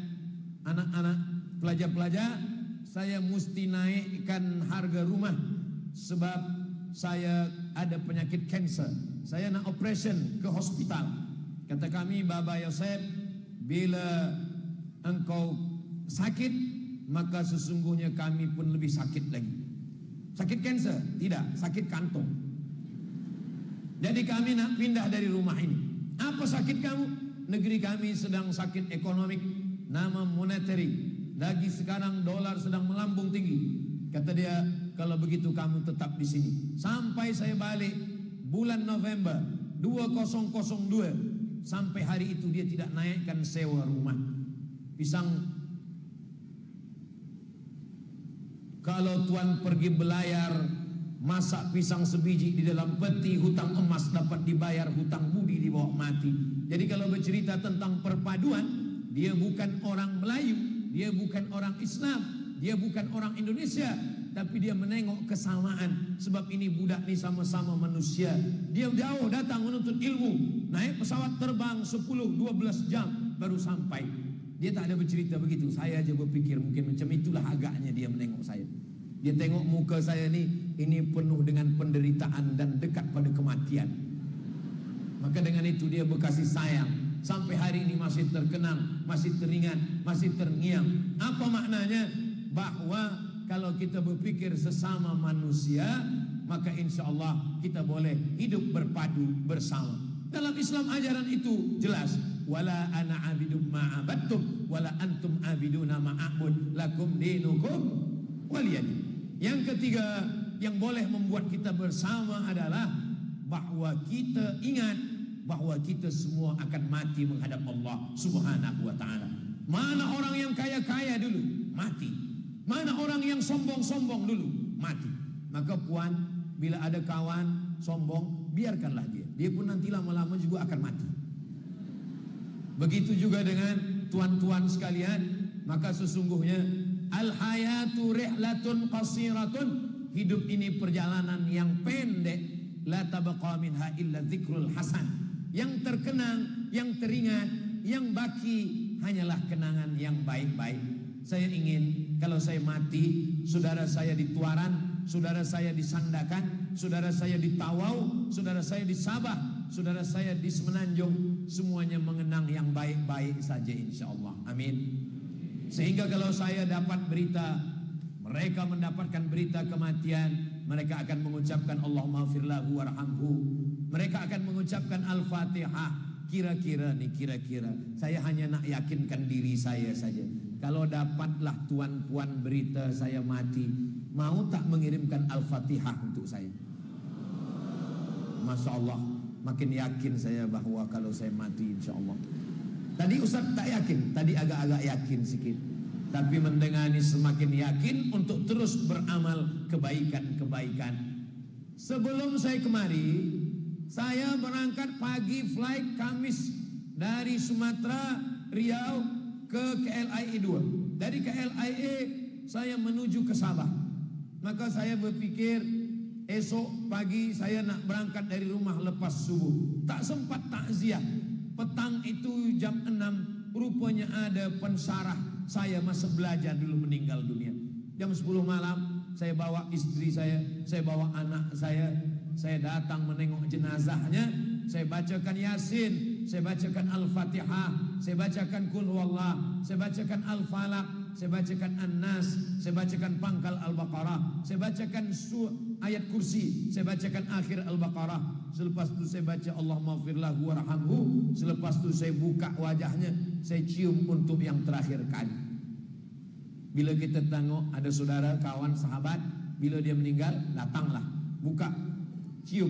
A: anak-anak pelajar-pelajar, saya mesti naikkan harga rumah sebab saya ada penyakit kanser. Saya nak operation ke hospital. Kata kami, Baba Yosef, bila engkau sakit, maka sesungguhnya kami pun lebih sakit lagi. Sakit kanser? Tidak, sakit kantong. Jadi kami nak pindah dari rumah ini. Apa sakit kamu? Negeri kami sedang sakit ekonomik, nama monetary. Lagi sekarang dolar sedang melambung tinggi. Kata dia, kalau begitu kamu tetap di sini. Sampai saya balik bulan November 2002, sampai hari itu dia tidak naikkan sewa rumah. Pisang, kalau tuan pergi belayar, masak pisang sebiji di dalam peti, hutang emas dapat dibayar, hutang budi dibawa mati. Jadi kalau bercerita tentang perpaduan, dia bukan orang Melayu, dia bukan orang Islam, dia bukan orang Indonesia, tapi dia menengok kesamaan. Sebab ini budak ni sama-sama manusia. Dia jauh datang menuntut ilmu, naik pesawat terbang 10-12 jam baru sampai. Dia tak ada bercerita begitu. Saya aja berpikir mungkin macam itulah agaknya dia menengok saya. Dia tengok muka saya ni, ini penuh dengan penderitaan dan dekat pada kematian. Maka dengan itu dia berkasih sayang. Sampai hari ini masih terkenang, masih teringat, masih terngiang. Apa maknanya? Bahwa kalau kita berpikir sesama manusia, maka insya Allah kita boleh hidup berpadu bersama. Dalam Islam ajaran itu jelas. Wala ana abidum ma'abadtum wala antum abiduna ma'abud lakum dinukum waliyadin. Yang ketiga yang boleh membuat kita bersama adalah bahwa kita ingat bahwa kita semua akan mati menghadap Allah Subhanahu wa ta'ala. Mana orang yang kaya-kaya dulu? Mati. Mana orang yang sombong-sombong dulu? Mati. Maka puan, bila ada kawan sombong, biarkanlah dia. Dia pun nanti lama-lama juga akan mati. Begitu juga dengan tuan-tuan sekalian. Maka sesungguhnya al-hayatu rihlatun qasiratun, hidup ini perjalanan yang pendek, la tabqa minha illa dzikrul hasan. Yang terkenang, yang teringat, yang baki hanyalah kenangan yang baik-baik. Saya ingin kalau saya mati, saudara saya di Tuaran, saudara saya di Sandakan, saudara saya di Tawau, saudara saya di Sabah, saudara saya di Semenanjung, semuanya mengenang yang baik-baik saja insyaallah. Amin. Sehingga kalau saya dapat berita, mereka mendapatkan berita kematian, mereka akan mengucapkan Allahumma firlahu warhamhu. Mereka akan mengucapkan Al-Fatihah. Kira-kira saya hanya nak yakinkan diri saya saja. Kalau dapatlah tuan-puan berita saya mati, mau tak mengirimkan Al-Fatihah untuk saya? Masya Allah, makin yakin saya bahwa kalau saya mati insya Allah. Tadi Ustaz tak yakin, tadi agak-agak yakin sikit. Tapi mendengar ini semakin yakin untuk terus beramal kebaikan-kebaikan. Sebelum saya kemari, saya berangkat pagi flight Kamis dari Sumatera, Riau ke KLIA 2. Dari KLIA saya menuju ke Sabah. Maka saya berpikir esok pagi saya nak berangkat dari rumah lepas subuh. Tak sempat takziah. Petang itu jam 6 rupanya ada pensarah saya masa belajar dulu meninggal dunia. Jam 10 malam saya bawa istri saya bawa anak saya datang menengok jenazahnya. Saya bacakan Yasin, saya bacakan Al-Fatihah, saya bacakan Qul Huwallah, saya bacakan Al-Falaq, saya bacakan An-Nas, saya bacakan pangkal Al-Baqarah, saya bacakan ayat kursi, saya bacakan akhir Al-Baqarah. Selepas itu saya baca Allahumma firlahu warhamhu. Selepas itu saya buka wajahnya, saya cium untuk yang terakhir kali. Bila kita tengok ada saudara, kawan, sahabat, bila dia meninggal, datanglah, buka, cium.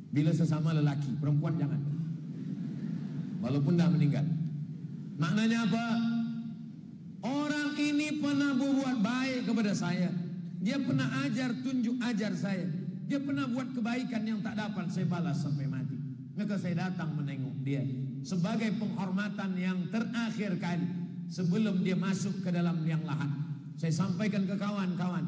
A: Bila sesama lelaki, perempuan jangan, walaupun dah meninggal. Maknanya apa? Orang ini pernah berbuat baik kepada saya. Dia pernah tunjuk ajar saya. Dia pernah buat kebaikan yang tak dapat saya balas sampai mati. Maka saya datang menengok dia sebagai penghormatan yang terakhir kali sebelum dia masuk ke dalam liang lahat. Saya sampaikan ke kawan-kawan,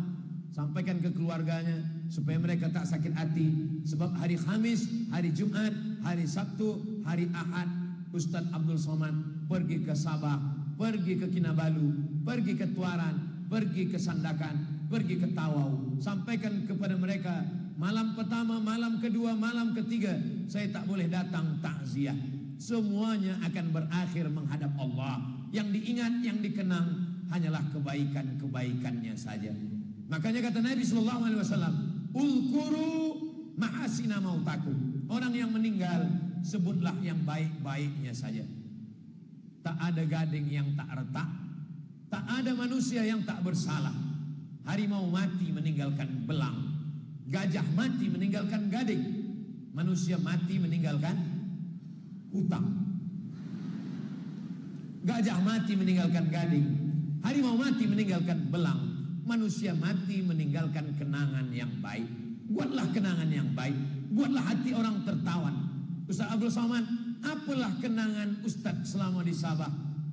A: sampaikan ke keluarganya supaya mereka tak sakit hati. Sebab hari Khamis, hari Jumat, hari Sabtu, hari Ahad, Ustaz Abdul Somad pergi ke Sabah, pergi ke Kinabalu, pergi ke Tuaran, pergi ke Sandakan, pergi ke Tawau. Sampaikan kepada mereka, malam pertama, malam kedua, malam ketiga saya tak boleh datang takziah. Semuanya akan berakhir menghadap Allah. Yang diingat, yang dikenang hanyalah kebaikan-kebaikannya saja. Makanya kata Nabi SAW, ulkuru mahasina mautakum. Orang yang meninggal sebutlah yang baik-baiknya saja. Tak ada gading yang tak retak, tak ada manusia yang tak bersalah. Harimau mati meninggalkan belang, gajah mati meninggalkan gading, manusia mati meninggalkan hutang. Gajah mati meninggalkan gading, harimau mati meninggalkan belang, manusia mati meninggalkan kenangan yang baik. Buatlah kenangan yang baik, buatlah hati orang tertawan. Ustaz Abdul Somad, apalah kenangan Ustaz selama di Sabah?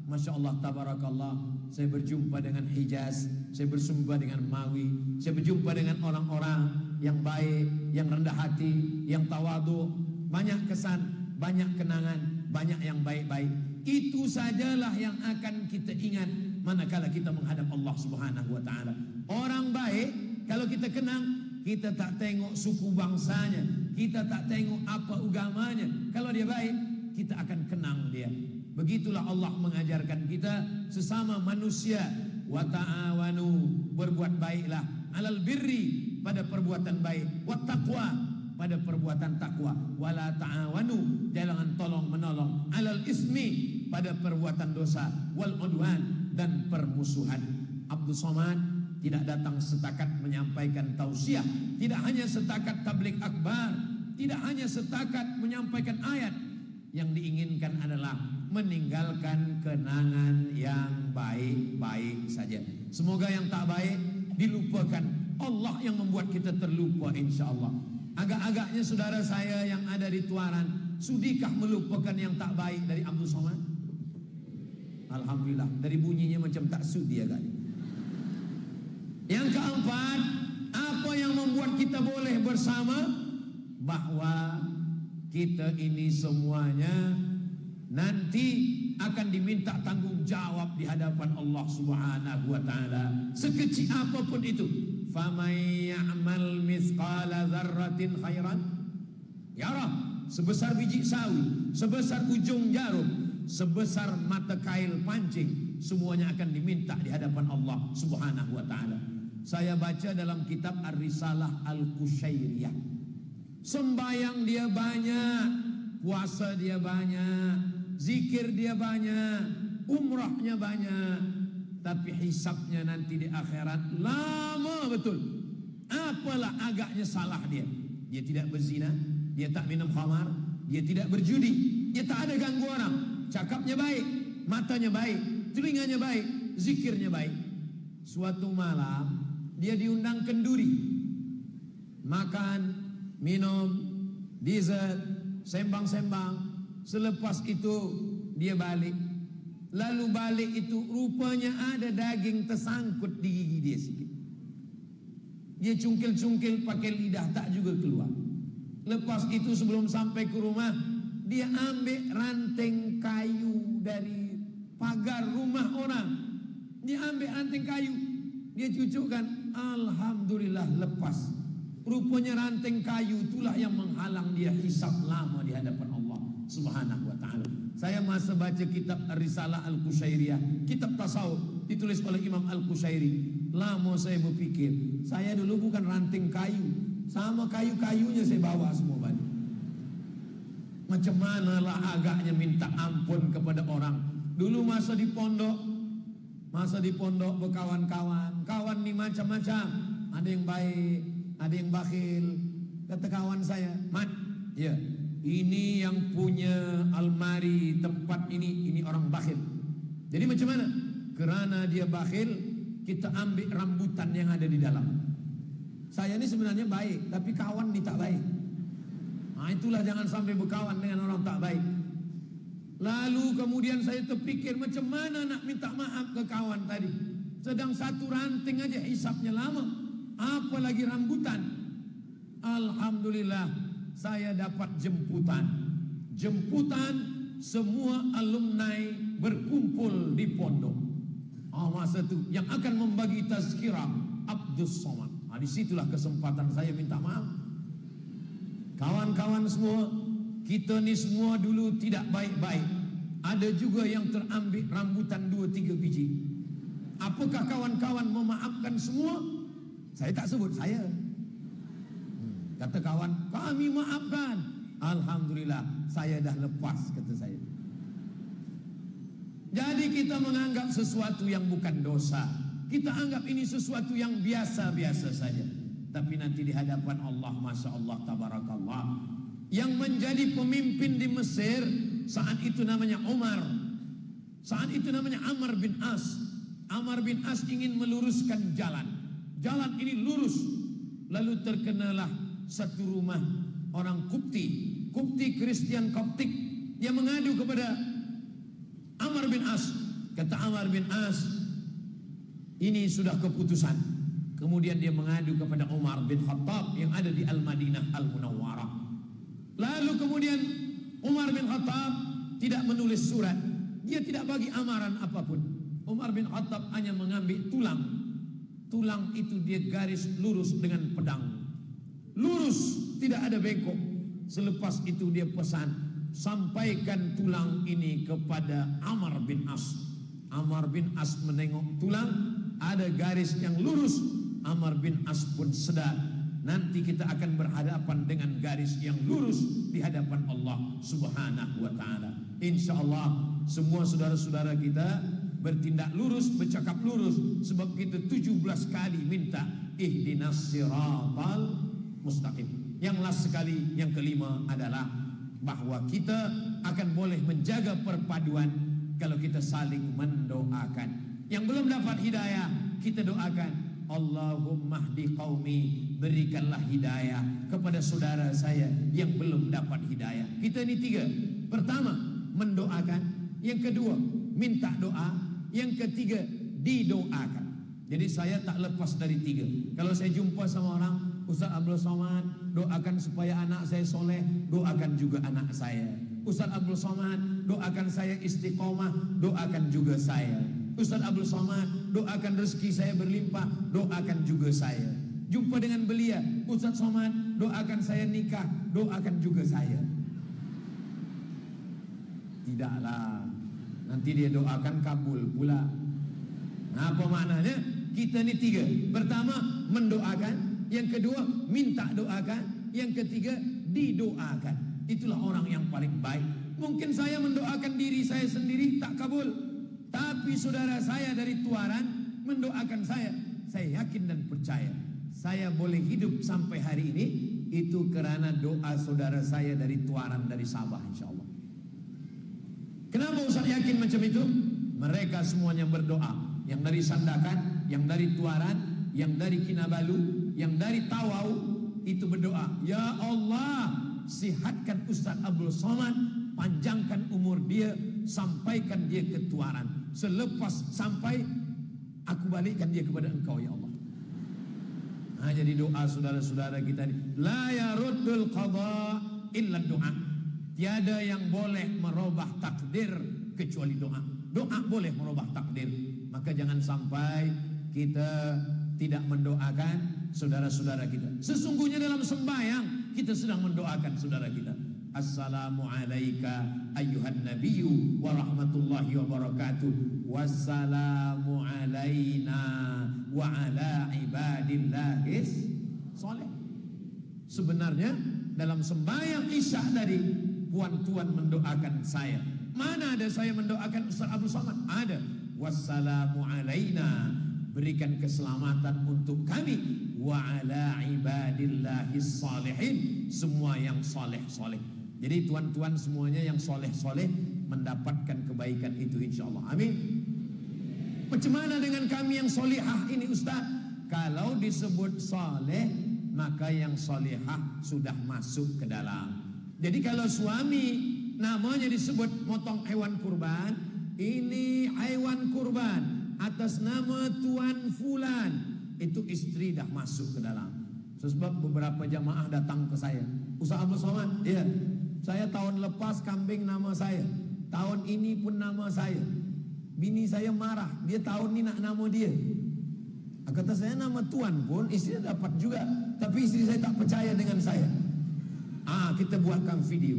A: Masya Allah, tabarakallah. Saya berjumpa dengan Hijaz, saya berjumpa dengan Mawi, saya berjumpa dengan orang-orang yang baik, yang rendah hati, yang tawadu. Banyak kesan, banyak kenangan, banyak yang baik-baik. Itu sajalah yang akan kita ingat manakala kita menghadap Allah Subhanahu wa ta'ala. Orang baik, kalau kita kenang, kita tak tengok suku bangsanya, kita tak tengok apa agamanya. Kalau dia baik, kita akan kenang dia. Begitulah Allah mengajarkan kita sesama manusia, wa ta'awanu, berbuat baiklah, alal birri, pada perbuatan baik, wa taqwa, pada perbuatan takwa, wala ta'awanu, jangan tolong menolong, alal ismi, pada perbuatan dosa, wal udwan, dan permusuhan. Abdul Somad tidak datang setakat menyampaikan tausiah, tidak hanya setakat tabligh akbar, tidak hanya setakat menyampaikan ayat. Yang diinginkan adalah meninggalkan kenangan yang baik-baik saja. Semoga yang tak baik dilupakan. Allah yang membuat kita terlupa, insya-Allah. Agak-agaknya saudara saya yang ada di Tuaran, sudikah melupakan yang tak baik dari Abdul Somad? Alhamdulillah, dari bunyinya macam tak sudi ya kali. Yang keempat, apa yang membuat kita boleh bersama? Bahwa kita ini semuanya nanti akan diminta tanggung jawab di hadapan Allah Subhanahu wa taala, sekecil apapun itu. Famay ya'mal mithqala dzarratin khairan yarah, sebesar biji sawi, sebesar ujung jarum, sebesar mata kail pancing, semuanya akan diminta di hadapan Allah Subhanahu wa taala. Saya baca dalam kitab Ar-Risalah Al-Qushairiyah, sembayang dia banyak, puasa dia banyak, zikir dia banyak, umrahnya banyak, tapi hisabnya nanti di akhirat lama betul. Apalah agaknya salah dia? Dia tidak berzina, dia tak minum khamar, dia tidak berjudi, dia tak ada ganggu orang, cakapnya baik, matanya baik, telinganya baik, zikirnya baik. Suatu malam dia diundang kenduri, makan, minum, dessert, sembang-sembang. Selepas itu dia balik. Lalu balik itu rupanya ada daging tersangkut di gigi dia sikit. Dia cungkil-cungkil pakai lidah, tak juga keluar. Lepas itu sebelum sampai ke rumah, dia ambil ranting kayu dari pagar rumah orang. Dia ambil ranting kayu, dia cucukkan, alhamdulillah lepas. Rupanya ranting kayu itulah yang menghalang dia hisab lama di hadapan Allah Subhanahu wa taala. Saya masa baca kitab Ar-Risalah Al-Qushairiyah, kitab tasawuf ditulis oleh Imam Al-Qushairi. Lama saya berpikir, saya dulu bukan ranting kayu, sama kayu-kayunya saya bawa semua balik. Macam manalah agaknya minta ampun kepada orang. Dulu masa di pondok berkawan-kawan, kawan ni macam-macam, ada yang baik, ada yang bakhil. Kata kawan saya, "Mat, ya, ini yang punya almari tempat ini orang bakhil." Jadi macam mana? Kerana dia bakhil, kita ambil rambutan yang ada di dalam. Saya ini sebenarnya baik, tapi kawan ni tak baik. Nah, itulah jangan sampai berkawan dengan orang tak baik. Lalu kemudian saya terfikir, macam mana nak minta maaf ke kawan tadi? Sedang satu ranting aja hisapnya lama, apalagi rambutan. Alhamdulillah, saya dapat jemputan semua alumni berkumpul di pondok. Masa itu yang akan membagi tazkirah Abdul Somad. Disitulah kesempatan saya minta maaf. Kawan-kawan semua, kita ni semua dulu tidak baik-baik. Ada juga yang terambil rambutan 2-3 biji. Apakah kawan-kawan memaafkan semua? Saya tak sebut saya. Kata kawan, kami maafkan. Alhamdulillah, saya dah lepas, kata saya. Jadi kita menganggap sesuatu yang bukan dosa, kita anggap ini sesuatu yang biasa-biasa saja. Tapi nanti di hadapan Allah, Masya Allah, Tabarakallah, yang menjadi pemimpin di Mesir saat itu namanya Umar, saat itu namanya Amr bin As. Amr bin As ingin meluruskan jalan ini lurus. Lalu terkenalah satu rumah orang Kopti Kristian Koptik. Dia mengadu kepada Amr bin As. Kata Amr bin As, ini sudah keputusan. Kemudian dia mengadu kepada Umar bin Khattab yang ada di Al-Madinah Al-Munawwarah. Lalu kemudian Umar bin Khattab tidak menulis surat, dia tidak bagi amaran apapun. Umar bin Khattab hanya mengambil tulang itu dia garis lurus dengan pedang, lurus, tidak ada bengkok. Selepas itu dia pesan, sampaikan tulang ini kepada Amr bin As. Amr bin As menengok tulang, ada garis yang lurus. Amr bin As pun sedar, nanti kita akan berhadapan dengan garis yang lurus di hadapan Allah Subhanahu wa ta'ala. InsyaAllah semua saudara-saudara kita bertindak lurus, bercakap lurus. Sebab kita 17 kali minta ihdinas siratal mustaqim. Yang last sekali, yang kelima adalah bahwa kita akan boleh menjaga perpaduan kalau kita saling mendoakan. Yang belum dapat hidayah, kita doakan, Allahumma hdi qaumi, berikanlah hidayah kepada saudara saya yang belum dapat hidayah. Kita ini 3. Pertama, mendoakan. Yang kedua, minta doa. Yang ketiga, didoakan. Jadi saya tak lepas dari 3. Kalau saya jumpa sama orang, Ustaz Abdul Somad, doakan supaya anak saya soleh, doakan juga anak saya. Ustaz Abdul Somad, doakan saya istiqomah, doakan juga saya. Ustaz Abdul Somad, doakan rezeki saya berlimpah, doakan juga saya. Jumpa dengan belia, Ustaz Somad, doakan saya nikah, doakan juga saya. Tidaklah, nanti dia doakan kabul pula. Nah, apa maknanya? Kita ni 3. Pertama, mendoakan. Yang kedua, minta doakan. Yang ketiga, didoakan. Itulah orang yang paling baik. Mungkin saya mendoakan diri saya sendiri tak kabul, tapi saudara saya dari Tuaran mendoakan saya. Saya yakin dan percaya saya boleh hidup sampai hari ini itu kerana doa saudara saya dari Tuaran, dari Sabah, insyaAllah. Kenapa Ustaz yakin macam itu? Mereka semuanya berdoa. Yang dari Sandakan, yang dari Tuaran, yang dari Kinabalu, yang dari Tawau, itu berdoa, ya Allah, sihatkan Ustaz Abdul Somad, panjangkan umur dia, sampaikan dia ke Tuaran. Selepas sampai, aku balikkan dia kepada Engkau, ya Allah. Nah, jadi doa saudara-saudara kita ini, la yaruddul qada illa doa. Tiada yang boleh merubah takdir kecuali doa. Doa boleh merubah takdir. Maka jangan sampai kita tidak mendoakan saudara-saudara kita. Sesungguhnya dalam sembahyang kita sedang mendoakan saudara kita. Assalamu alayka ayyuhan nabiyyu wa rahmatullahi wa barakatuh. Wassalamu alayna wa ala ibadillahis soleh. Sebenarnya dalam sembahyang Isya tadi, puan-tuan mendoakan saya. Mana ada saya mendoakan Ustaz Abdul Somad? Ada. Wassalamu alayna, berikan keselamatan untuk kami, wa ala ibadillahis salihin, semua yang soleh-soleh. Jadi tuan-tuan semuanya yang soleh-soleh mendapatkan kebaikan itu, insyaAllah. Amin. Macam mana dengan kami yang solihah ini, Ustaz? Kalau disebut soleh, maka yang solihah sudah masuk ke dalam. Jadi kalau suami namanya disebut motong hewan kurban, ini hewan kurban atas nama Tuan Fulan, itu istri dah masuk ke dalam. Sebab beberapa jamaah datang ke saya, Ustaz Abdul Somad, ya, saya tahun lepas kambing nama saya, tahun ini pun nama saya. Bini saya marah, dia tahun ini nak nama dia. Kata saya nama Tuan pun istri dapat juga, tapi istri saya tak percaya dengan saya. Kita buatkan video.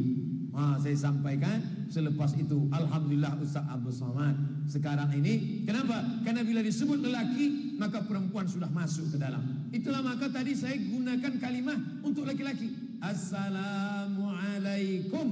A: Saya sampaikan. Selepas itu, alhamdulillah Ustaz Abdul Somad sekarang ini, kenapa? Karena bila disebut lelaki, maka perempuan sudah masuk ke dalam. Itulah maka tadi saya gunakan kalimah untuk laki-laki. Assalamualaikum,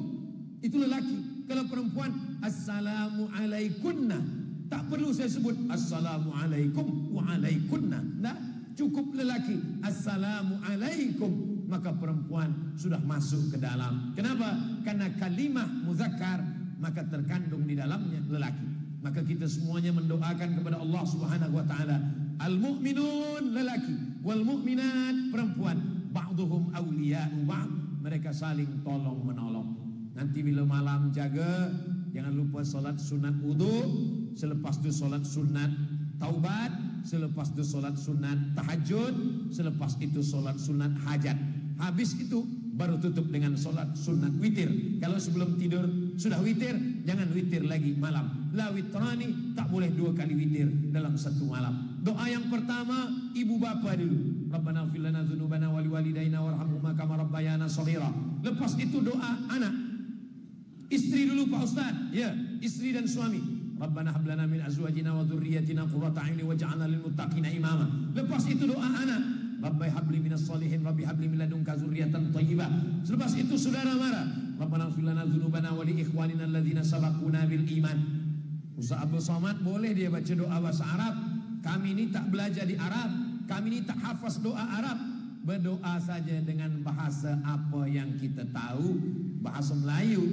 A: itu lelaki. Kalau perempuan, Assalamualaikunna. Tak perlu saya sebut Assalamualaikum wa alaikunna. Tak, cukup lelaki Assalamualaikum, maka perempuan sudah masuk ke dalam. Kenapa? Karena kalimah muzakkar, maka terkandung di dalamnya lelaki. Maka kita semuanya mendoakan kepada Allah Subhanahu wa taala. Al-mu'minun lelaki, wal mu'minat perempuan, ba'duhum awliya'u ba'd, mereka saling tolong menolong. Nanti bila malam jaga, jangan lupa solat sunat wudu, selepas itu solat sunat taubat, selepas itu solat sunat tahajud, selepas itu solat sunat hajat. Habis itu baru tutup dengan solat sunat witir. Kalau sebelum tidur sudah witir, jangan witir lagi malam. La witrani, tak boleh 2 kali witir dalam satu malam. Doa yang pertama ibu bapa dulu. Rabbana ighfir lana dzunubana wa liwalidayna warhamhuma kama rabbayana shaghira. Lepas itu doa anak. Istri dulu Pak Ustaz. Ya, istri dan suami. Rabbana hab lana min azwajina wa dzurriyyatina qurrata a'yun waj'alna lil muttaqina imama. Lepas itu doa anak. Rabbi habli minas salihin, Rabbi habli min ladunka dzurriyyatan thayyibah. Selepas itu saudara mara, Rabbana ighfir lana dzunubana wa li ikhwanina alladzina sabaquna bil iman. Ustaz Abdul Somad boleh dia baca doa bahasa Arab. Kami ini tak belajar di Arab, kami ini tak hafaz doa Arab. Berdoa saja dengan bahasa apa yang kita tahu, bahasa Melayu,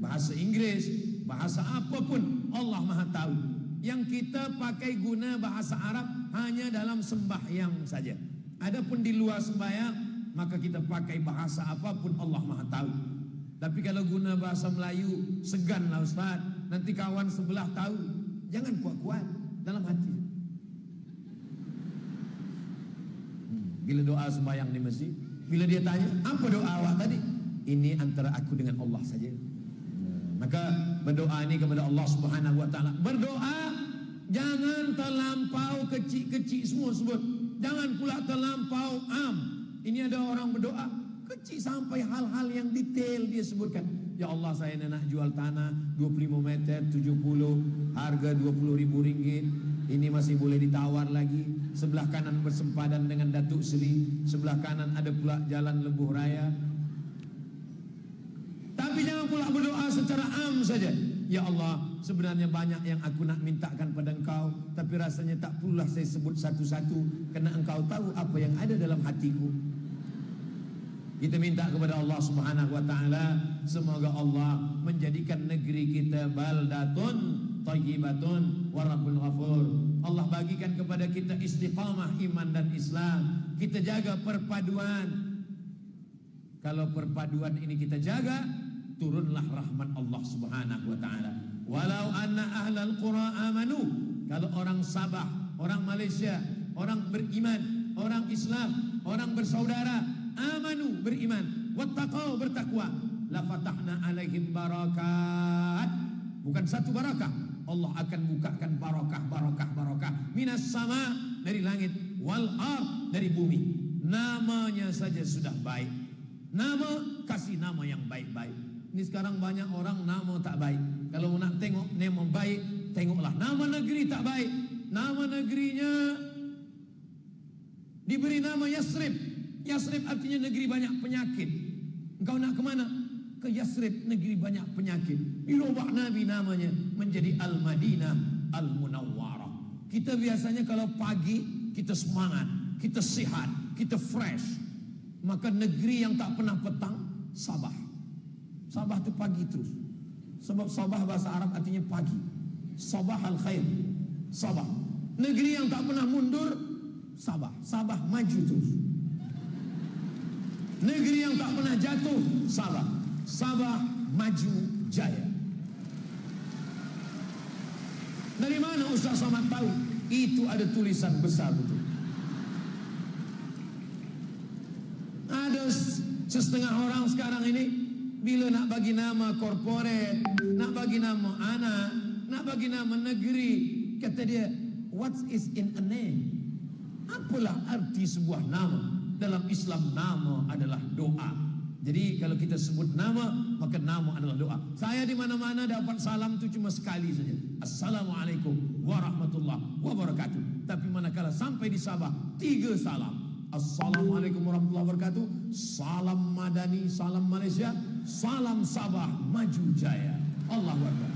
A: bahasa Inggris, bahasa apapun, Allah Maha tahu. Yang kita pakai guna bahasa Arab hanya dalam sembahyang saja. Adapun di luar sembahyang, maka kita pakai bahasa apapun, Allah Maha tahu. Tapi kalau guna bahasa Melayu, seganlah Ustaz, nanti kawan sebelah tahu. Jangan kuat-kuat dalam hati. Bila doa sembahyang di masjid, bila dia tanya, apa doa awak tadi? Ini antara aku dengan Allah saja. Maka berdoa ini kepada Allah Subhanahu wa taala. Berdoa jangan terlampau kecil-kecil semua sebut. Jangan pula terlampau am. Ini ada orang berdoa kecil sampai hal-hal yang detail dia sebutkan. Ya Allah, saya nak jual tanah 25 meter 70, harga Rp20.000. Ini masih boleh ditawar lagi. Sebelah kanan bersempadan dengan Datuk Seri, sebelah kanan ada pula jalan Lebuh Raya. Tapi jangan pula berdoa secara am saja. Ya Allah, sebenarnya banyak yang aku nak mintakan pada Engkau, tapi rasanya tak perlulah saya sebut satu-satu, kerana Engkau tahu apa yang ada dalam hatiku. Kita minta kepada Allah Subhanahu wa taala, semoga Allah menjadikan negeri kita baldatun thayyibatun wa rabbul ghafur. Allah bagikan kepada kita istiqamah iman dan Islam. Kita jaga perpaduan. Kalau perpaduan ini kita jaga, turunlah rahmat Allah Subhanahu wa taala. Walau anna ahlal qura amanu, kalau orang Sabah, orang Malaysia, orang beriman, orang Islam, orang bersaudara, amanu beriman, wattaqau bertakwa, la fatahna alaihim barakat. Bukan satu barakah, Allah akan bukakan barakah minas sama, dari langit, wal ard, dari bumi. Namanya saja sudah baik. Nama, kasih nama yang baik-baik. Ini sekarang banyak orang nama tak baik. Kalau nak tengok nama baik, tengoklah nama negeri tak baik. Nama negerinya diberi nama Yasrib. Yasrib artinya negeri banyak penyakit. Engkau nak ke mana? Ke Yasrib, negeri banyak penyakit. Dirubah Nabi namanya menjadi Al-Madinah Al-Munawwarah. Kita biasanya kalau pagi kita semangat, kita sehat, kita fresh. Maka negeri yang tak pernah petang, Sabah. Sabah itu pagi terus. Sebab Sabah bahasa Arab artinya pagi. Sabah al-khair, Sabah. Negeri yang tak pernah mundur, Sabah. Sabah maju terus. Negeri yang tak pernah jatuh, Sabah. Sabah maju jaya. Dari mana Ustaz Somad tahu? Itu ada tulisan besar betul. Ada setengah orang sekarang ini, bila nak bagi nama korporat, nak bagi nama anak, nak bagi nama negeri, kata dia, what is in a name? Apalah arti sebuah nama? Dalam Islam nama adalah doa. Jadi kalau kita sebut nama, maka nama adalah doa. Saya di mana-mana dapat salam itu cuma sekali saja. Assalamualaikum warahmatullahi wabarakatuh. Tapi manakala sampai di Sabah, 3 salam. Assalamualaikum warahmatullahi wabarakatuh. Salam Madani, salam Malaysia, salam Sabah maju jaya. Allahu Akbar.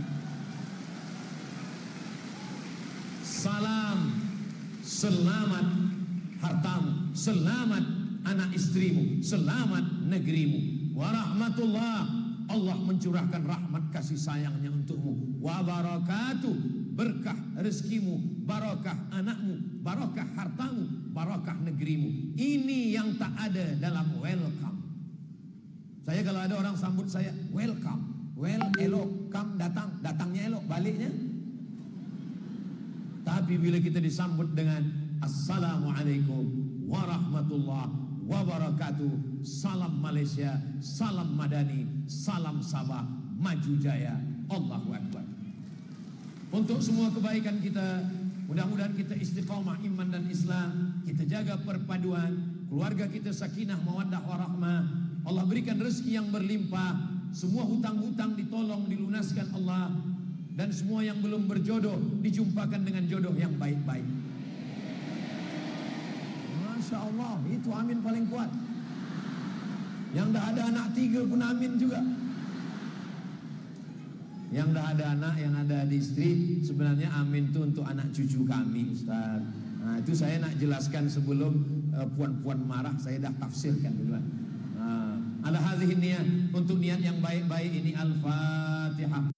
A: Salam, selamat hartamu, selamat anak istrimu, selamat negerimu. Warahmatullah, Allah mencurahkan rahmat kasih sayangnya untukmu. Wa barakatuh, berkah rezekimu, barakah anakmu, barakah hartamu, barakah negerimu. Ini yang tak ada dalam welcome. Saya kalau ada orang sambut saya, welcome, well elok, come datang, datangnya elok, baliknya. Tapi bila kita disambut dengan Assalamualaikum warahmatullahi wabarakatuh, salam Malaysia, salam Madani, salam Sabah, maju jaya, Allahu Akbar. Untuk semua kebaikan kita, mudah-mudahan kita istiqamah iman dan Islam, kita jaga perpaduan, keluarga kita sakinah, mawaddah warahmah. Allah berikan rezeki yang berlimpah, semua hutang-hutang ditolong, dilunaskan Allah, dan semua yang belum berjodoh dijumpakan dengan jodoh yang baik-baik. Masya Allah, itu amin paling kuat. Yang dah ada anak 3 pun amin juga. Yang dah ada anak, yang ada istri, sebenarnya amin itu untuk anak cucu kami, Ustaz. Nah, itu saya nak jelaskan sebelum puan-puan marah, saya dah tafsirkan duluan. Ala hadhihi niat, untuk niat yang baik-baik ini. Al-Fatihah.